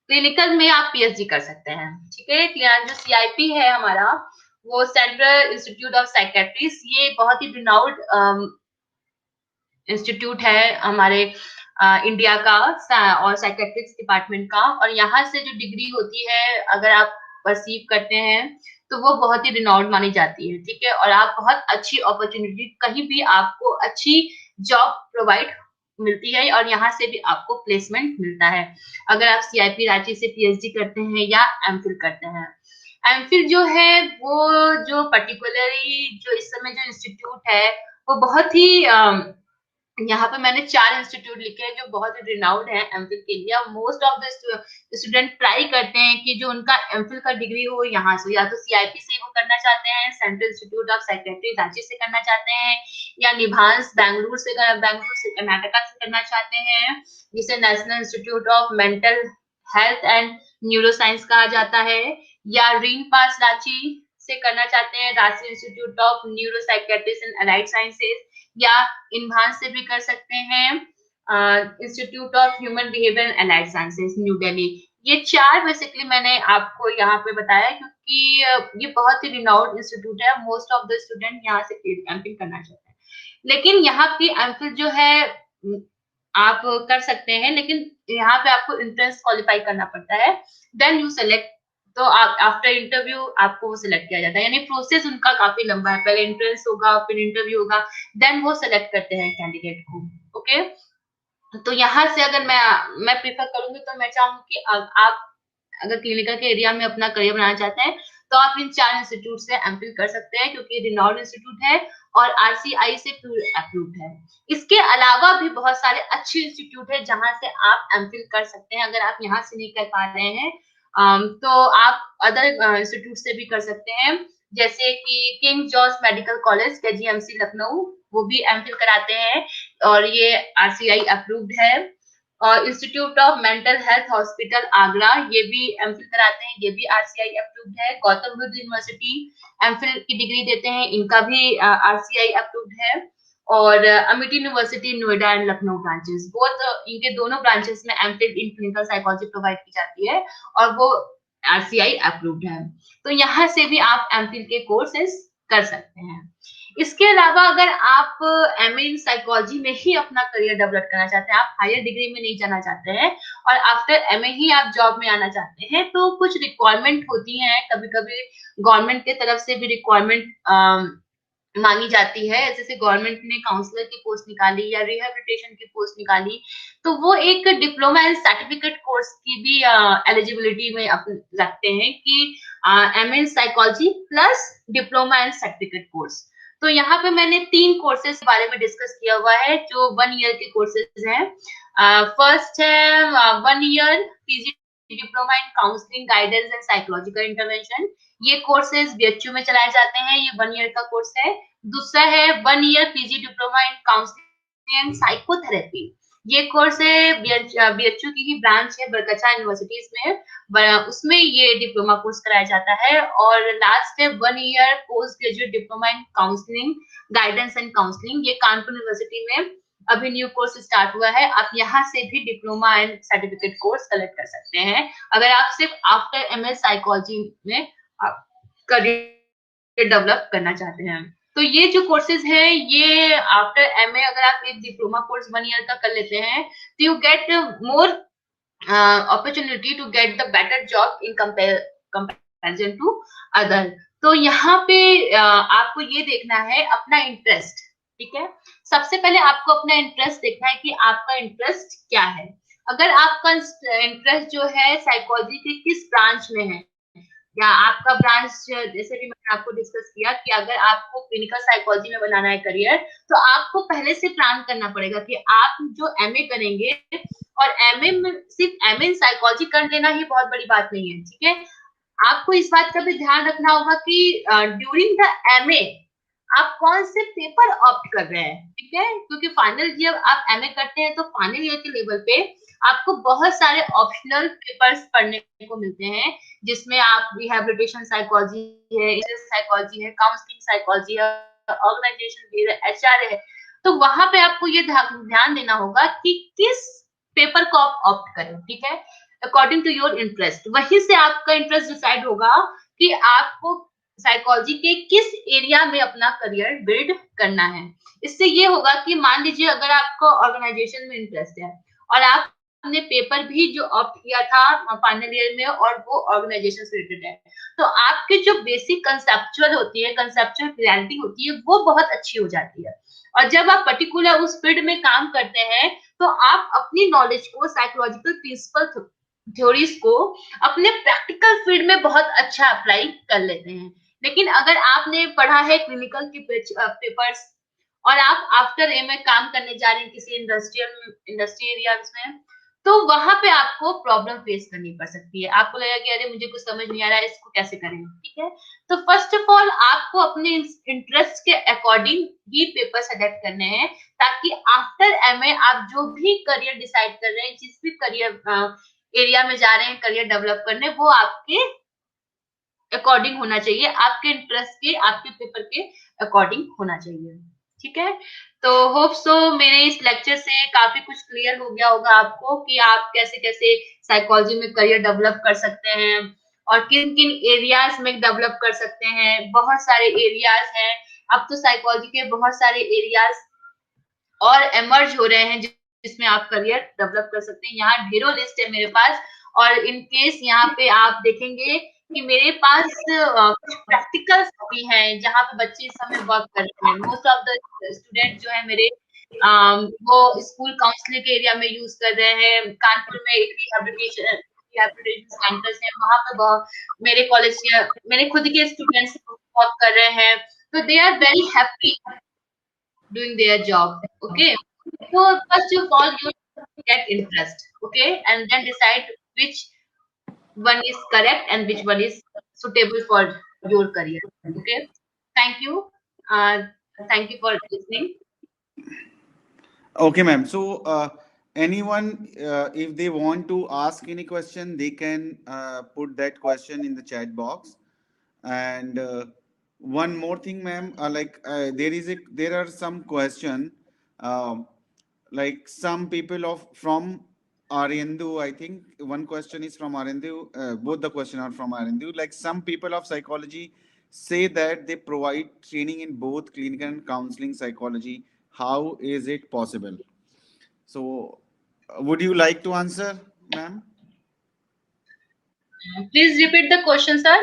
Speaker 2: क्लिनिकल में आप पीएचडी कर सकते हैं, ठीक है। जो सीआईपी है हमारा वो सेंट्रल इंस्टीट्यूट ऑफ साइकेट्रिस्ट, ये बहुत ही रिनाउड इंस्टीट्यूट है हमारे इंडिया का और साइकेट्रिक्स डिपार्टमेंट का, और यहाँ से जो डिग्री होती है अगर आप परसीव करते हैं तो वो बहुत ही रिनाउड मानी जाती है, ठीक है। और आप बहुत अच्छी अपॉर्चुनिटी, कहीं भी आपको अच्छी जॉब प्रोवाइड मिलती है और यहाँ से भी आपको प्लेसमेंट मिलता है अगर आप सीआईपी रांची से पीएचडी करते हैं या एमफिल करते हैं। एमफिल जो है वो जो पर्टिकुलरली जो इस समय जो इंस्टीट्यूट है वो बहुत ही यहाँ पे मैंने 4 इंस्टीट्यूट लिखे हैं जो बहुत ही रिनाउड है एमफिल के लिए। Most of the student try करते हैं कि जो उनका एमफिल का डिग्री हो यहाँ से, या तो सीआईपी से वो करना चाहते हैं, central institute of psychiatry Ranchi से करना चाहते हैं, या निभांस बैंगलोर से कर्नाटका से करना चाहते हैं, जिसे national institute of mental health and neuro science कहा जाता है, या रीन पास रांची से करना चाहते हैं, Ranchi institute of neuro psychiatrist and allied sciences, या इन्हांस से भी कर सकते हैं institute of human behaviour and allied sciences new Delhi. ये 4 बेसिकली मैंने आपको यहाँ पे बताया क्योंकि ये बहुत ही रिनाउड इंस्टीट्यूट है, मोस्ट ऑफ द स्टूडेंट यहाँ से एमफिल करना चाहते हैं। लेकिन यहाँ की एमफिल जो है आप कर सकते हैं, लेकिन यहाँ पे आपको एंट्रेंस क्वालिफाई करना पड़ता है, देन यू सेलेक्ट, तो आप आफ्टर इंटरव्यू आपको वो सिलेक्ट किया जाता है, यानी प्रोसेस उनका काफी लंबा है, पहले एंट्रेंस होगा फिर इंटरव्यू होगा, देन वो सिलेक्ट करते हैं कैंडिडेट को, ओके। तो यहाँ से अगर मैं प्रीफर करूंगी तो मैं चाहूंगी कि आप अगर क्लिनिकल के एरिया में अपना करियर बनाना चाहते हैं तो आप इन 4 इंस्टीट्यूट से एमफिल कर सकते हैं क्योंकि रिनाउड इंस्टीट्यूट है और आरसीआई से अप्रूव्ड है। इसके अलावा भी बहुत सारे अच्छे इंस्टीट्यूट है जहां से आप एमफिल कर सकते हैं। अगर आप यहाँ से नहीं कर पा रहे हैं तो आप अदर इंस्टीट्यूट से भी कर सकते हैं, जैसे कि king George medical college KGMC Lucknow, वो भी एमफिल कराते हैं और ये आरसीआई अप्रूव्ड है। और institute of mental health hospital Agra, ये भी एमफिल कराते हैं, ये भी आरसीआई अप्रूव्ड है। गौतम बुद्ध यूनिवर्सिटी एमफिल की डिग्री देते हैं, इनका भी आरसीआई अप्रूव्ड है। और Amity university Noida and Lucknow branches, both इनके दोनों ब्रांचेस में MPhil in clinical psychology provide की जाती है और वो आरसीआई अप्रूव्ड है। तो यहाँ से भी आप एमफिल के कोर्सेस कर सकते हैं। इसके अलावा अगर आप एमए इन साइकोलॉजी में ही अपना करियर डेवलप करना चाहते हैं, आप हायर डिग्री में नहीं जाना चाहते हैं और आफ्टर एमए ही आप जॉब में आना चाहते हैं, तो कुछ रिक्वायरमेंट होती हैं, कभी कभी गवर्नमेंट की तरफ से भी रिक्वायरमेंट मांगी जाती है। जैसे गवर्नमेंट ने काउंसलर की पोस्ट निकाली या रिहेबिलिटेशन की पोस्ट निकाली, तो वो एक डिप्लोमा एंड सर्टिफिकेट कोर्स की भी एलिजिबिलिटी में रखते हैं कि MA in psychology plus diploma and certificate course. तो यहाँ पे मैंने 3 कोर्सेज के बारे में डिस्कस किया हुआ है जो 1 ईयर के कोर्सेज हैं। फर्स्ट है 1 year PG diploma in counselling guidance and psychological intervention, ये कोर्सेज बीएचयू में चलाए जाते हैं, ये 1 ईयर का कोर्स है। दूसरा है 1 year PG diploma in counselling and psychotherapy, ये कोर्स है बीएचयू की ही ब्रांच है बरकचा यूनिवर्सिटीज में, उसमें ये डिप्लोमा कोर्स कराया जाता है। और लास्ट है 1 year post graduate diploma in counselling guidance and counselling, ये कानपुर यूनिवर्सिटी में अभी न्यू कोर्स स्टार्ट हुआ है। आप यहाँ से भी diploma and certificate course collect कर सकते हैं अगर आप सिर्फ आफ्टर एमएस साइकोलॉजी में करियर डेवलप करना चाहते हैं। तो ये जो कोर्सेज है ये आफ्टर एमए अगर आप एक डिप्लोमा कोर्स 1 ईयर का कर लेते हैं तो you get more opportunity to get the better job in compare comparison to other. तो यहाँ पे आपको ये देखना है अपना इंटरेस्ट, ठीक है। सबसे पहले आपको अपना इंटरेस्ट देखना है कि आपका इंटरेस्ट क्या है। अगर आपका इंटरेस्ट जो है साइकोलॉजी के किस ब्रांच में है, या आपका ब्रांच, जैसे भी मैंने आपको डिस्कस किया कि अगर आपको क्लिनिकल साइकोलॉजी में बनाना है करियर, तो आपको पहले से प्लान करना पड़ेगा कि आप जो एमए करेंगे, और एमए में सिर्फ एमए इन साइकोलॉजी कर लेना ही बहुत बड़ी बात नहीं है, ठीक है। आपको इस बात का भी ध्यान रखना होगा कि ड्यूरिंग द एमए आप कौन से पेपर ऑप्ट कर रहे हैं, ठीक है। क्योंकि फाइनल जब आप एमए करते हैं तो फाइनल ईयर के लेवल पे आपको बहुत सारे ऑप्शनल पेपर्स पढ़ने को मिलते हैं, जिसमें आप रिहैबिलिटेशन साइकोलॉजी है, साइकोलॉजी है, काउंसलिंग साइकोलॉजी है, ऑर्गेनाइजेशन है, एचआर है। तो वहां पे आपको ये ध्यान देना होगा कि किस पेपर को आप ऑप्ट करें, ठीक है, अकॉर्डिंग टू योर इंटरेस्ट। वहीं से आपका इंटरेस्ट डिसाइड होगा कि आपको साइकोलॉजी के किस एरिया में अपना करियर बिल्ड करना है। इससे ये होगा कि मान लीजिए अगर आपको ऑर्गेनाइजेशन में इंटरेस्ट है और आपने पेपर भी जो ऑप्ट किया था फाइनल ईयर में और वो ऑर्गेनाइजेशन से रिलेटेड है, तो आपके जो बेसिक कंसेप्चुअल होती है, कंसेप्चुअल क्लैरिटी होती है, वो बहुत अच्छी हो जाती है। और जब आप पर्टिकुलर उस फील्ड में काम करते हैं तो आप अपनी नॉलेज को, साइकोलॉजिकल प्रिंसिपल थ्योरीज को अपने प्रैक्टिकल फील्ड में बहुत अच्छा अप्लाई कर लेते हैं। लेकिन अगर आपने पढ़ा है क्लिनिकल के पेपर्स और आप आफ्टर एमए काम करने जा रहे हैं किसी इंडस्ट्री एरियाज में, तो वहां पे आपको प्रॉब्लम फेस करनी पड़ सकती है। आपको लगेगा कि अरे मुझे कुछ समझ नहीं आ रहा है, इसको कैसे करें, ठीक है। तो फर्स्ट ऑफ ऑल आपको अपने इंटरेस्ट के अकॉर्डिंग ही पेपर सेलेक्ट करने हैं, ताकि आफ्टर एमए आप जो भी करियर डिसाइड कर रहे हैं, जिस भी करियर एरिया में जा रहे हैं करियर डेवलप करने, वो आपके अकॉर्डिंग होना चाहिए, आपके इंटरेस्ट के, आपके पेपर के अकॉर्डिंग होना चाहिए, ठीक है। तो होप सो मेरे इस लेक्चर से काफी कुछ क्लियर हो गया होगा आपको कि आप कैसे कैसे साइकोलॉजी में करियर डेवलप कर सकते हैं और किन किन एरियाज में डेवलप कर सकते हैं। बहुत सारे एरियाज हैं, अब तो साइकोलॉजी के बहुत सारे एरियाज और एमर्ज हो रहे हैं जिसमें आप करियर डेवलप कर सकते हैं। यहाँ ढेरों लिस्ट है मेरे पास, और इन केस यहाँ पे आप देखेंगे कि मेरे पास कुछ प्रैक्टिकल्स भी हैं जहाँ पे बच्चे इस समय वर्क कर रहे हैं। मोस्ट ऑफ द स्टूडेंट जो है मेरे वो स्कूल काउंसलिंग के एरिया में यूज कर रहे हैं। कानपुर में एक रिहैबिलिटेशन सेंटर्स है, वहाँ पे मेरे कॉलेज के, मेरे खुद के स्टूडेंट्स वर्क कर रहे हैं। तो they are very happy doing their job. Okay, so first of all you get interest, okay, and then decide which one is correct and which one is suitable for your career. Okay, thank you. uh, thank you for listening.
Speaker 1: Okay, ma'am. So, anyone, if they want to ask any question, they can put that question in the chat box. And one more thing, ma'am, there are some question, um, like some people of from Arindu. I think one question is from Arindu. Both the question are from Arindu. Like some people of psychology say that they provide training in both clinical and counseling psychology. How is it possible? So, would you like to answer, ma'am?
Speaker 2: Please repeat the question, sir.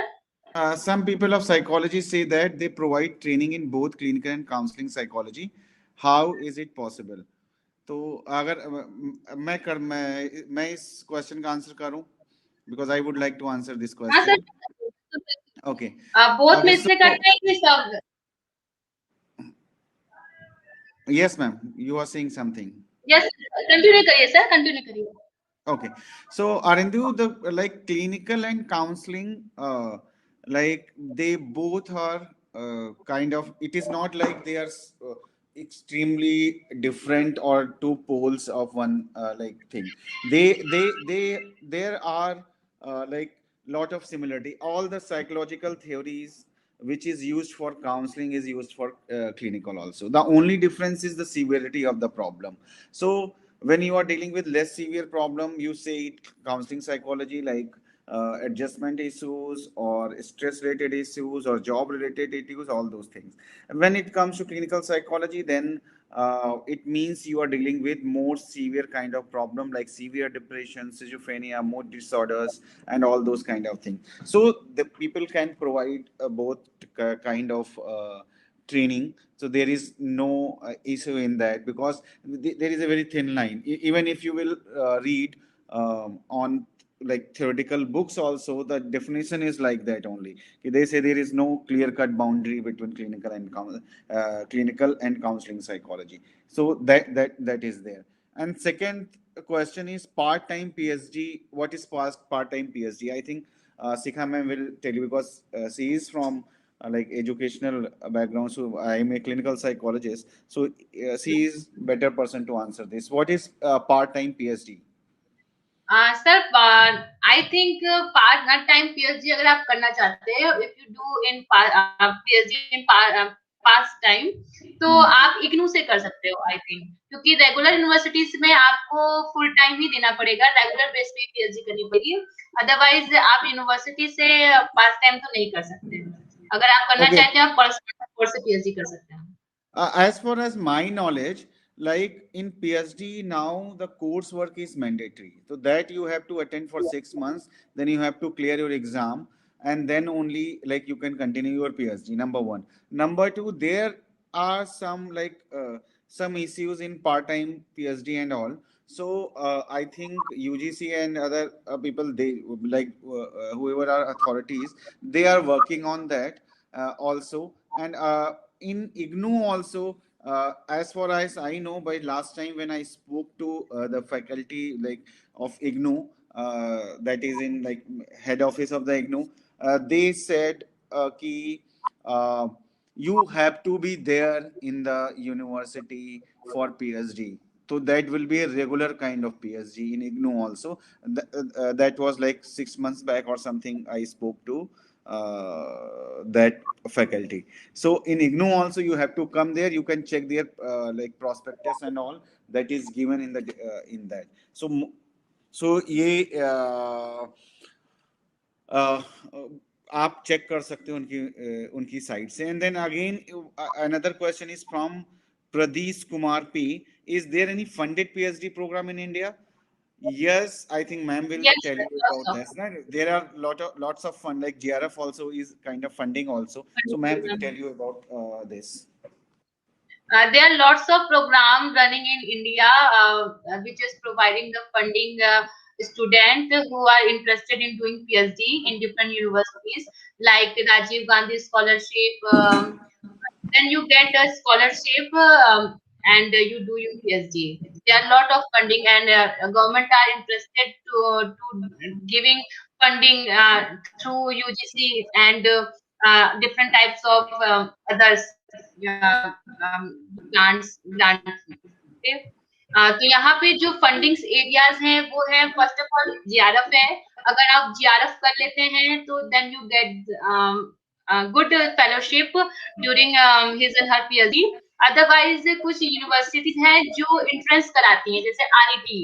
Speaker 1: Some people of psychology say that they provide training in both clinical and counseling psychology. How is it possible? तो अगर मैं इस क्वेश्चन का आंसर करूं, because I would like to answer this
Speaker 2: हाँ sir,
Speaker 1: question. Okay.
Speaker 2: Both
Speaker 1: Okay,
Speaker 2: में से करते हैं कि सब?
Speaker 1: Yes, ma'am. You are saying something.
Speaker 2: Yes, continue करिए सर, कंटिन्यू करिए.
Speaker 1: Okay. So, Arindu, the like clinical and counseling, like they both are kind of, it is not like they are extremely different or two poles of one like thing. There are like lot of similarity. All the psychological theories which is used for counseling is used for clinical also. The only difference is the severity of the problem. So when you are dealing with less severe problem, you say counseling psychology, like adjustment issues or stress related issues or job related issues, all those things. When it comes to clinical psychology, then it means you are dealing with more severe kind of problem like severe depression, schizophrenia, mood disorders, and all those kind of things. So the people can provide both kind of training. So there is no issue in that, because there is a very thin line. Even if you will read on like theoretical books also, the definition is like that only. They say there is no clear cut boundary between clinical and counseling psychology. So that is there. And second question is part-time PhD. What is part-time PhD? I think Sikha ma'am will tell you, because she is from like educational background. So I am a clinical psychologist. So she is better person to answer this. What is part-time PhD?
Speaker 2: Sir I think part time PhD अगर आप करना चाहते हैं, if you do in PhD in pass time, तो आप इग्नू से कर सकते हो आई थिंक, क्योंकि रेगुलर यूनिवर्सिटीज में आपको फुल टाइम ही देना पड़ेगा, रेगुलर बेस पे पीएचडी करनी पड़ेगी। अदरवाइज आप यूनिवर्सिटी से पास टाइम तो नहीं कर सकते। अगर आप करना
Speaker 1: Okay.
Speaker 2: चाहते हैं आप पर्सनल से पीएचडी कर सकते हैं।
Speaker 1: As far as my knowledge, like in PhD now, the coursework is mandatory. So that you have to attend for 6 months, then you have to clear your exam, and then only like you can continue your PhD. Number one. Number two, there are some like some issues in part-time PhD and all. So I think UGC and other people, they like whoever are authorities, they are working on that also. And in IGNU also, as far as I know, by last time when I spoke to the faculty like of IGNU, that is in like head office of the IGNU, they said ki, uh, you have to be there in the university for PhD. So that will be a regular kind of PhD in IGNU also. That was like 6 months back or something. I spoke to that faculty. So in IGNU also you have to come there. You can check their like prospectus and all that is given in the in that. So ये uh, आप चेक कर सकते हो उनकी साइट से. And then again another question is from Pradesh Kumar P. Is there any funded PhD program in India? Yes, I think ma'am will
Speaker 2: Yes,
Speaker 1: tell
Speaker 2: sir,
Speaker 1: you
Speaker 2: lots
Speaker 1: about
Speaker 2: of.
Speaker 1: this. Right? There are lots of fund, like GRF also is kind of funding also. So ma'am will tell you about this.
Speaker 2: There are lots of programs running in India, which is providing the funding student who are interested in doing PhD in different universities, like Rajiv Gandhi Scholarship. Then you get a scholarship and you do your PhD. There are a lot of funding, and government are interested to giving funding through UGC and different types of others grants. Okay, तो यहाँ पे जो फंडिंग्स एरियाज हैं वो है, फर्स्ट ऑफ ऑल जीआरएफ है। अगर आप जीआरएफ कर लेते हैं तो then you get good fellowship during his and her PhD. Otherwise कुछ यूनिवर्सिटीज हैं जो एंट्रेंस कराती हैं, जैसे आरईटी,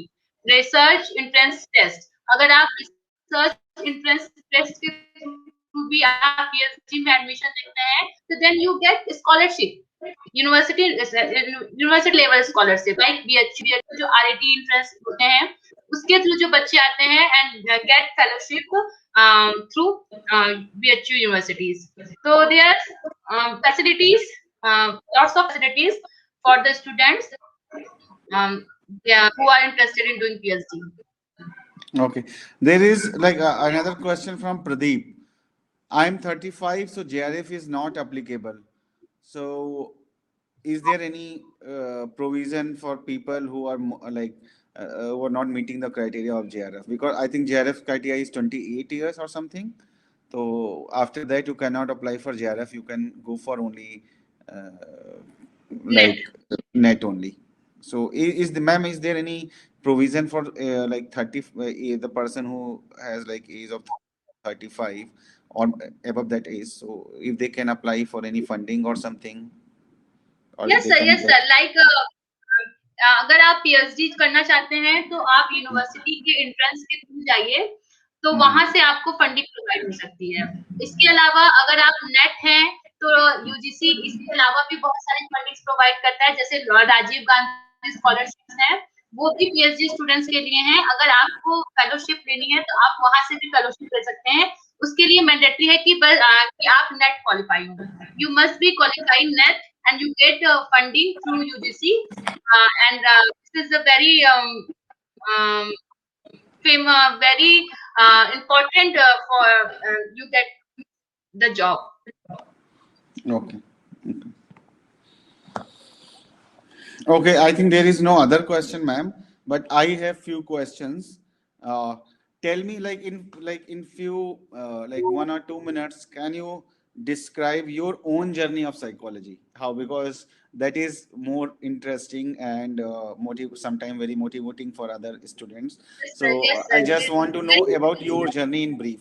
Speaker 2: रिसर्च एंट्रेंस टेस्ट। अगर आप रिसर्च एंट्रेंस टेस्ट के थ्रू भी आप पीएचडी में एडमिशन लेते हैं तो then you get scholarship, university level scholarship, like BHU जो आरआईटी एंट्रेंस होते हैं उसके थ्रू जो बच्चे आते हैं and get fellowship through BHU universities. तो there facilities, lots of facilities for the students who are interested in doing PhD.
Speaker 1: Okay. There is like another question from Pradeep. I'm 35, so JRF is not applicable. So, is there any provision for people who are who are not meeting the criteria of JRF? Because I think JRF criteria is 28 years or something. So after that, you cannot apply for JRF. You can go for only
Speaker 2: Net.
Speaker 1: like net only. So is the ma'am, is there any provision for like 30 the person who has like age of 35 or above that age? So if they can apply for any funding or something, or if
Speaker 2: yes
Speaker 1: they
Speaker 2: sir,
Speaker 1: can
Speaker 2: yes
Speaker 1: get.
Speaker 2: Sir, like अगर आप पीएचडी करना चाहते हैं तो आप यूनिवर्सिटी के एंट्रेंस के थ्रू जाइए, तो वहां से आपको फंडिंग प्रोवाइड हो सकती है। इसके अलावा अगर आप नेट हैं तो यूजीसी इसके अलावा भी बहुत सारे फंडिंग प्रोवाइड करता है, जैसे राजीव गांधी स्कॉलरशिप है, वो भी पीएचडी स्टूडेंट्स के लिए हैं। अगर आपको फेलोशिप लेनी है तो आप वहां से भी फेलोशिप ले सकते हैं। उसके लिए मैंडेटरी है कि बस कि आप नेट क्वालिफाई हो, you must be qualify net and you get funding through UGC, and this is a very um, very important for you get the job.
Speaker 1: Okay. Okay, I think there is no other question, ma'am, but I have few questions. Tell me, like in few like 1 or 2 minutes, can you describe your own journey of psychology? How? Because that is more interesting and sometimes very motivating for other students.
Speaker 2: Yes sir,
Speaker 1: So
Speaker 2: yes
Speaker 1: I
Speaker 2: sir.
Speaker 1: just want to know about your journey in brief.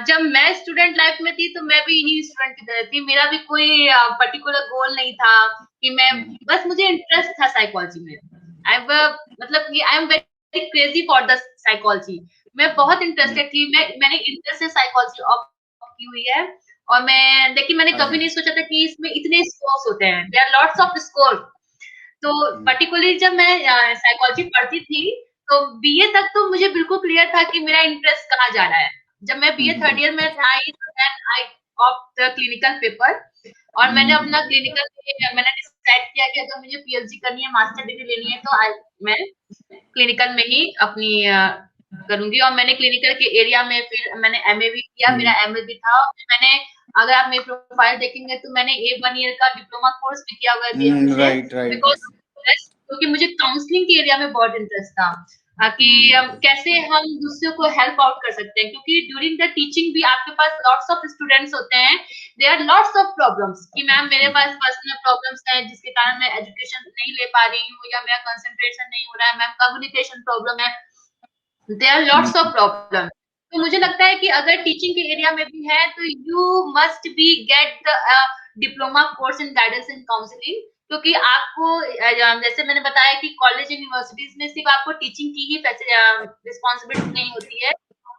Speaker 2: जब मैं स्टूडेंट लाइफ में थी तो मैं भी इन्हीं स्टूडेंट की तरह थी। मेरा भी कोई पर्टिकुलर गोल नहीं था कि मैं,
Speaker 1: Hmm.
Speaker 2: बस मुझे इंटरेस्ट था साइकोलॉजी में। मतलब कि I am very crazy for the psychology. मैं बहुत
Speaker 1: Hmm.
Speaker 2: इंटरेस्टेड थी। मैंने इंटर से साइकोलॉजी ऑप्ट की हुई है, और लेकिन मैंने कभी नहीं सोचा था कि इसमें इतने स्कोर्स होते हैं। There are lots of score. तो पर्टिकुलरली जब मैं साइकोलॉजी पढ़ती थी तो बीए तक तो मुझे बिल्कुल क्लियर था कि मेरा इंटरेस्ट कहाँ जा रहा है। जब मैं बीए थर्ड ईयर में आई तो आई ऑप्ट क्लिनिकल पेपर, और मैंने अपना क्लिनिकल मैंने डिसाइड किया कि अगर मुझे पीएचडी करनी है, मास्टर डिग्री लेनी है, तो मैं क्लिनिकल में ही अपनी करूंगी। और मैंने क्लिनिकल के एरिया में फिर मैंने एमए भी किया, मेरा एमए भी था। मैंने, अगर आप मेरी प्रोफाइल देखेंगे तो मैंने 1 ईयर का डिप्लोमा कोर्स भी किया हुआ है बीएचयू से,
Speaker 1: Right, right.
Speaker 2: बिकॉज क्योंकि मुझे काउंसलिंग के एरिया में बहुत इंटरेस्ट था कि कैसे हम दूसरों को हेल्प आउट कर सकते हैं। क्योंकि ड्यूरिंग द टीचिंग भी आपके पास लॉट्स ऑफ स्टूडेंट्स होते हैं, there are lots of problems कि मैम मेरे पास पर्सनल प्रॉब्लम्स हैं जिसके कारण मैं एजुकेशन नहीं ले पा रही हूँ, या मेरा कंसंट्रेशन नहीं हो रहा है, मैम कम्युनिकेशन प्रॉब्लम है, there are lots of problem. तो मुझे लगता है कि अगर टीचिंग के एरिया में भी है तो you must be get the diploma course in guidance and counselling. क्योंकि आपको जैसे मैंने बताया कि कॉलेज यूनिवर्सिटीज में सिर्फ आपको टीचिंग की ही रिस्पॉन्सिबिलिटी नहीं होती है,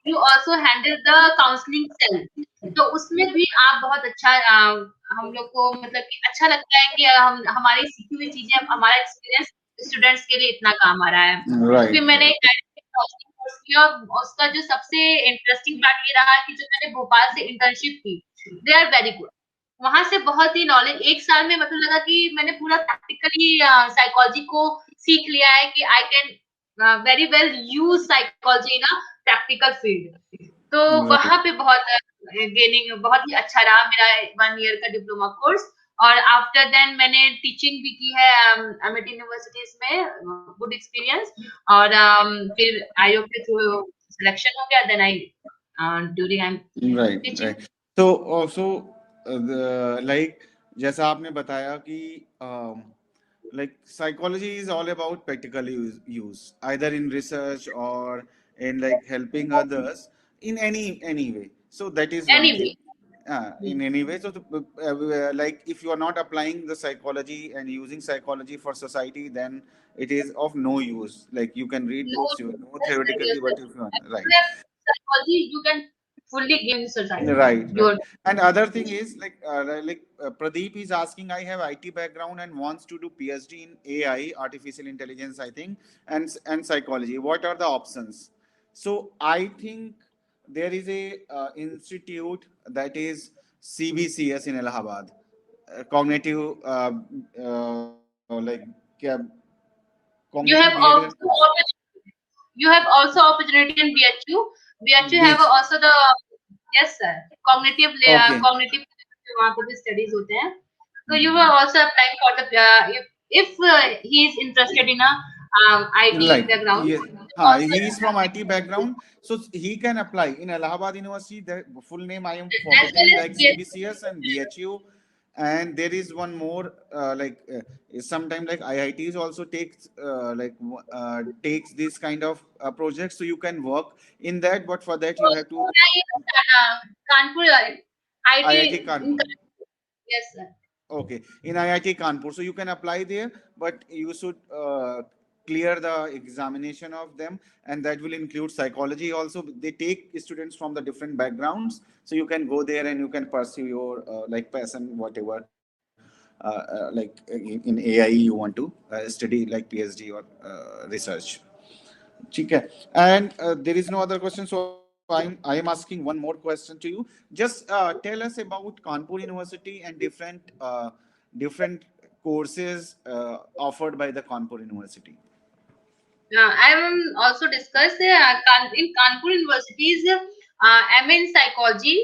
Speaker 2: you also handle the counselling cell. तो उसमें भी आप बहुत अच्छा हम लोग को मतलब कि अच्छा लगता है कि हम हमारी सीखी हुई चीजें, हमारा एक्सपीरियंस स्टूडेंट्स के लिए इतना काम आ रहा है। तो
Speaker 1: Right,
Speaker 2: फिर मैंने
Speaker 1: right.
Speaker 2: कोर्स किया। उसका जो सबसे इंटरेस्टिंग पार्ट ये रहा कि जो मैंने भोपाल से इंटर्नशिप की, दे आर वेरी गुड। वहां से बहुत ही नॉलेज, 1 साल में मतलब लगा कि मैंने पूरा प्रैक्टिकली साइकोलॉजी को सीख लिया है कि I can very well use psychology in a practical field. तो
Speaker 1: Right.
Speaker 2: वहां पे बहुत गेनिंग बहुत ही अच्छा रहा मेरा 1 ईयर का डिप्लोमा कोर्स। और आफ्टर देन मैंने टीचिंग भी की है एमआईटी यूनिवर्सिटीज में, गुड एक्सपीरियंस। और फिर आईओ के थ्रू सिलेक्शन हो गया, then I during I am
Speaker 1: Right,
Speaker 2: teaching.
Speaker 1: right. So also like जैसा आपने बताया कि like psychology is all about practical use either in research or in like helping others in any way. So that is one
Speaker 2: anyway.
Speaker 1: thing. In any way, so like if you are not applying the psychology and using psychology for society, then it is of no use. Like you can read
Speaker 2: No,
Speaker 1: books, you know
Speaker 2: yes sir,
Speaker 1: theoretically,
Speaker 2: yes sir.
Speaker 1: but if you are
Speaker 2: If
Speaker 1: right.
Speaker 2: you have psychology, you can fully give society
Speaker 1: Right, right.
Speaker 2: your.
Speaker 1: And other thing is Pradeep is asking, I have IT background and wants to do PhD in AI, artificial intelligence, I think, and psychology. What are the options? So I think there is a institute that is CBCS in Allahabad, cognitive like
Speaker 2: You
Speaker 1: cognitive
Speaker 2: have
Speaker 1: behavior
Speaker 2: also you have also opportunity in BHU. BHU have
Speaker 1: beach.
Speaker 2: also the, yes sir, cognitive
Speaker 1: Okay.
Speaker 2: cognitive वहाँ पे भी studies होते हैं। So you
Speaker 1: Mhm.
Speaker 2: are also applying for the if he is interested in a IT
Speaker 1: Like,
Speaker 2: background,
Speaker 1: yeah,
Speaker 2: also
Speaker 1: he is from IT background, so he can apply in Allahabad University. The full name I am
Speaker 2: as well
Speaker 1: forgetting,
Speaker 2: as
Speaker 1: like
Speaker 2: BHU.
Speaker 1: CBCS and BHU, and there is one more sometime like IITs also takes this kind of projects, so you can work in that. But for that, you have to
Speaker 2: Kanpur
Speaker 1: IIT
Speaker 2: IT in
Speaker 1: Kanpur.
Speaker 2: Kanpur. Yes sir.
Speaker 1: Okay, in IIT Kanpur, so you can apply there, but you should clear the examination of them, and that will include psychology also. They take students from the different backgrounds, so you can go there and you can pursue your like passion, whatever like in AI you want to study, like PhD or research. ठीक है. And there is no other question, so I am asking one more question to you. Just tell us about Kanpur University and different courses offered by the Kanpur University.
Speaker 2: I will also discuss in Kanpur University's MA in Psychology.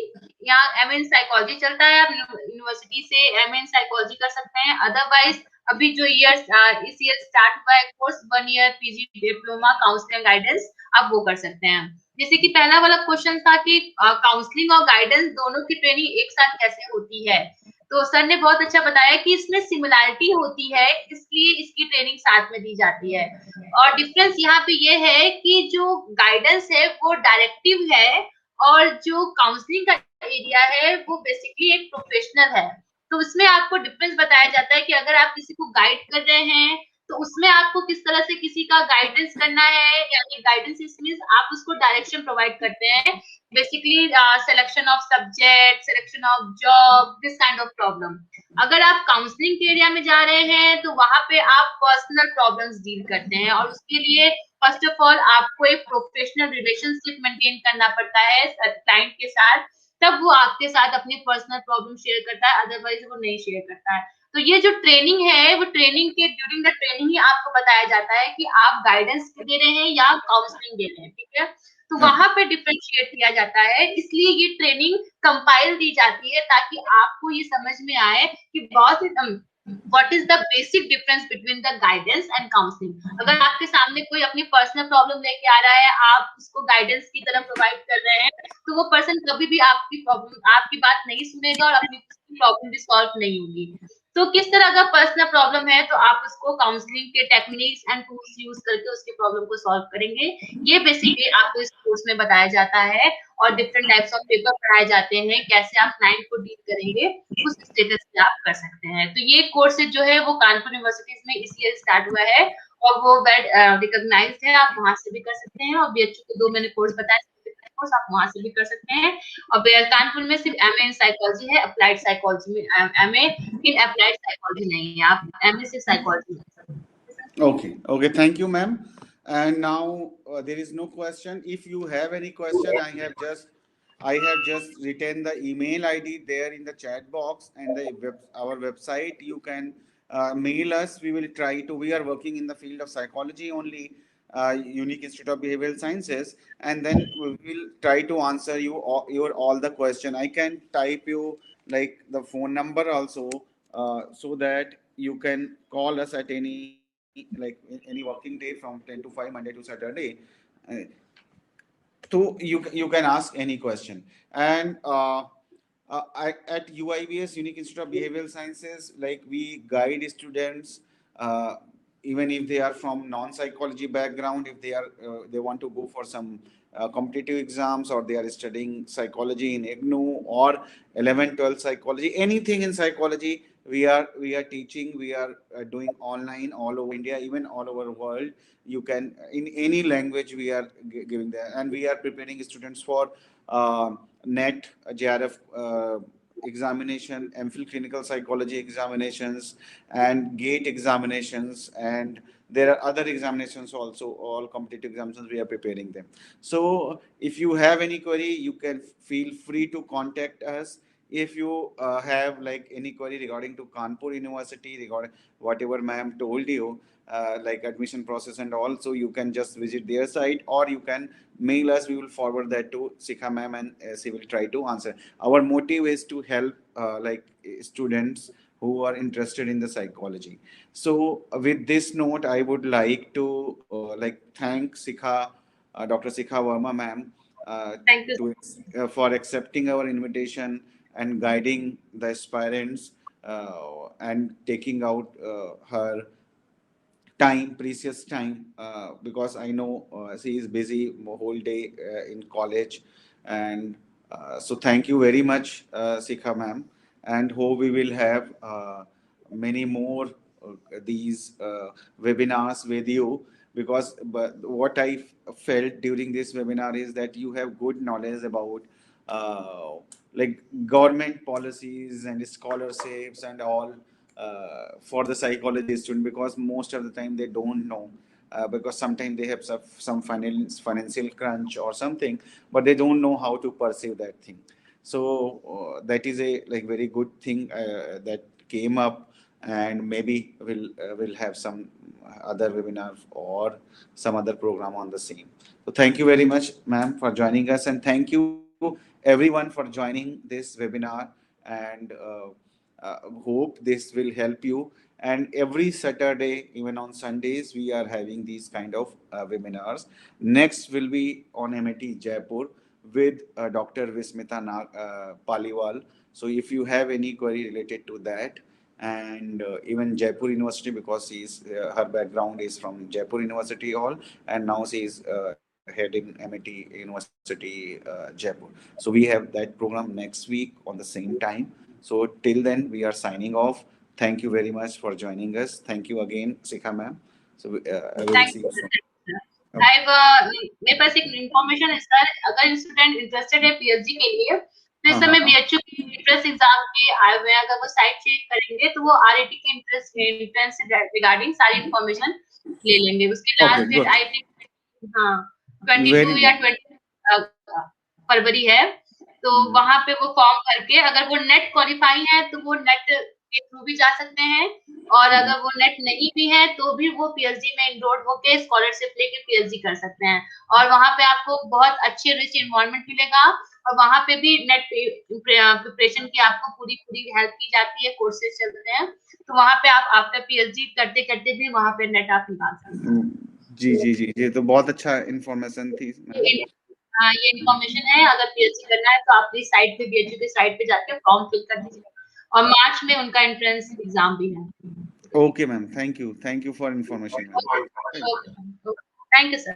Speaker 2: यहाँ MA in Psychology चलता है, आप यूनिवर्सिटी से MA in Psychology कर सकते हैं. अदरवाइज अभी जो इस ईयर स्टार्ट हुआ है course 1 year PG diploma counselling guidance, आप वो कर सकते हैं. जैसे कि पहला वाला क्वेश्चन था कि काउंसलिंग और गाइडेंस दोनों की ट्रेनिंग एक साथ कैसे होती है. तो सर ने बहुत अच्छा बताया कि इसमें सिमिलैरिटी होती है, इसलिए इसकी ट्रेनिंग साथ में दी जाती है. और डिफरेंस यहाँ पे ये है कि जो गाइडेंस है वो डायरेक्टिव है, और जो काउंसलिंग का एरिया है वो बेसिकली एक प्रोफेशनल है. तो उसमें आपको डिफरेंस बताया जाता है कि अगर आप किसी को गाइड कर रहे हैं तो उसमें आपको किस तरह से किसी का गाइडेंस करना है, यानी गाइडेंस मींस आप उसको डायरेक्शन प्रोवाइड करते हैं, basically selection of subject, selection of job, this kind of problem. अगर आप काउंसलिंग के एरिया में जा रहे हैं तो वहां पे आप पर्सनल प्रॉब्लम्स डील करते हैं, और उसके लिए फर्स्ट ऑफ ऑल आपको एक प्रोफेशनल रिलेशनशिप मेंटेन करना पड़ता है क्लाइंट के साथ, तब वो आपके साथ अपनी पर्सनल प्रॉब्लम शेयर करता है, अदरवाइज वो नहीं शेयर करता है. तो ये जो ट्रेनिंग है वो ट्रेनिंग के ड्यूरिंग द ट्रेनिंग ही आपको बताया जाता है कि आप गाइडेंस दे रहे हैं या काउंसलिंग दे रहे हैं. ठीक है, तो वहां पे डिफरेंशिएट किया जाता है, इसलिए ये ट्रेनिंग कंपाइल दी जाती है ताकि आपको ये समझ में आए कि what is the basic difference between the guidance and counselling. अगर आपके सामने कोई अपनी पर्सनल प्रॉब्लम लेके आ रहा है, आप उसको गाइडेंस की तरफ प्रोवाइड कर रहे हैं, तो वो पर्सन कभी भी आपकी बात नहीं सुनेगा और अपनी प्रॉब्लम भी सॉल्व नहीं होगी. तो किस तरह का पर्सनल प्रॉब्लम है तो आप उसको काउंसलिंग के टेक्निक्स एंड टूल्स यूज करके उसके प्रॉब्लम को सॉल्व करेंगे. ये बेसिकली आपको इस कोर्स में बताया जाता है, और डिफरेंट टाइप्स ऑफ पेपर पढ़ाए जाते हैं, कैसे आप क्लाइंट को डील करेंगे उस स्टेटस पे आप कर सकते हैं. तो ये कोर्स जो है वो कानपुर यूनिवर्सिटीज में इस ईयर स्टार्ट हुआ है, और वो वेल रिकॉग्नाइज्ड है. आप वहां से भी कर सकते हैं, और BHU के 2 मैंने कोर्स बताए, कोर्स आप वहां से भी कर सकते हैं. और कानपुर में सिर्फ MA इन साइकोलॉजी है, अप्लाइड साइकोलॉजी में MA इन अप्लाइड साइकोलॉजी नहीं है, आप MA से साइकोलॉजी में.
Speaker 1: Okay, thank you, ma'am. And now there is no question. If you have any question, I have just written the email ID there in the chat box, and our website. You can mail us. We will try to. We are working in the field of psychology only, Unique Institute of Behavioral Sciences, and then we will try to answer your all the question. I can type you like the phone number also, so that you can call us at any working day from 10 to 5 Monday to Saturday. Uh, so you can ask any question. And at UIBS, Unique Institute of Behavioral Sciences, like we guide students, even if they are from non-psychology background, if they want to go for some competitive exams, or they are studying psychology in IGNOU or 11 12 psychology, anything in psychology, we are teaching. We are doing online all over India, even all over the world. You can, in any language, we are giving that, and we are preparing students for NET JRF examination, MPhil clinical psychology examinations, and GATE examinations, and there are other examinations also, all competitive examinations. We are preparing them. So if you have any query, you can feel free to contact us. If you have like any query regarding to Kanpur University, regarding whatever ma'am told you, like admission process and all, so you can just visit their site, or you can mail us. We will forward that to Sikha ma'am, and she will try to answer. Our motive is to help like students who are interested in the psychology. So with this note, I would like to like thank Sikha, Dr. Sikha Verma ma'am,
Speaker 2: Thank you.
Speaker 1: for accepting our invitation and guiding the aspirants, and taking out her time, precious time, because I know she is busy whole day in college. And so thank you very much, Sikha ma'am, and hope we will have many more these webinars with you, because what I felt during this webinar is that you have good knowledge about uh, like government policies and scholarships and all for the psychology student, because most of the time they don't know, because sometimes they have some financial crunch or something, but they don't know how to perceive that thing. So that is a like very good thing that came up, and maybe we'll have some other webinar or some other program on the same. So thank you very much, ma'am, for joining us, and thank you everyone for joining this webinar. And hope this will help you. And every Saturday, even on Sundays, we are having these kind of webinars. Next will be on MIT Jaipur with Dr. Vismita Paliwal. So if you have any query related to that, and even Jaipur University, because her background is from Jaipur University all, and now she is heading MIT University Jaipur. So we have that program next week on the same time. So till then, we are signing off. Thank you very much for joining us. Thank you again, Sikha ma'am. So I will
Speaker 2: thank
Speaker 1: see
Speaker 2: you
Speaker 1: you soon.
Speaker 2: Sir.
Speaker 1: Okay.
Speaker 2: मेरे पास एक इंफॉर्मेशन है सर, अगर स्टूडेंट इंटरेस्टेड है पीएचडी के लिए तो इस
Speaker 1: हाँ
Speaker 2: समय
Speaker 1: हाँ
Speaker 2: बीएचयू की एंट्रेंस एग्जाम के आए हुए हैं, अगर वो साइट चेक करेंगे तो वो आरआईटी के एंट्रेंस से रिगार्डिंग सारी इंफॉर्मेशन ले लेंगे। उसकी
Speaker 1: okay,
Speaker 2: last date
Speaker 1: good.
Speaker 2: I think हाँ 22
Speaker 1: Very
Speaker 2: या
Speaker 1: good.
Speaker 2: 20 फरवरी है। तो वहां पे वो फॉर्म करके अगर वो नेट क्वालिफाई है तो वो नेट के थ्रू भी जा सकते हैं, और अगर वो नेट नहीं भी है तो भी वो पीएचडी में एनरोल होके स्कॉलरशिप लेके पीएचडी कर सकते हैं। और वहां पे आपको बहुत अच्छे रिच एनवायरनमेंट मिलेगा, और वहां पे भी नेट प्रिपरेशन की आपको पूरी पूरी हेल्प की जाती है, कोर्सेज चलते हैं। तो वहां पे आप आफ्टर पीएचडी करते करते भी वहां पे नेट आप निकाल सकते हैं।
Speaker 1: जी जी जी, ये तो बहुत अच्छा इंफॉर्मेशन थी मैम।
Speaker 2: ये इन्फॉर्मेशन है, अगर पीएचडी करना है तो आप प्लीज साइट पे बीएचयू की साइट पे जाके फॉर्म फिल कर दीजिए, और मार्च में उनका एंट्रेंस एग्जाम भी है।
Speaker 1: Okay ma'am, thank you for information ma'am.
Speaker 2: Thank you sir.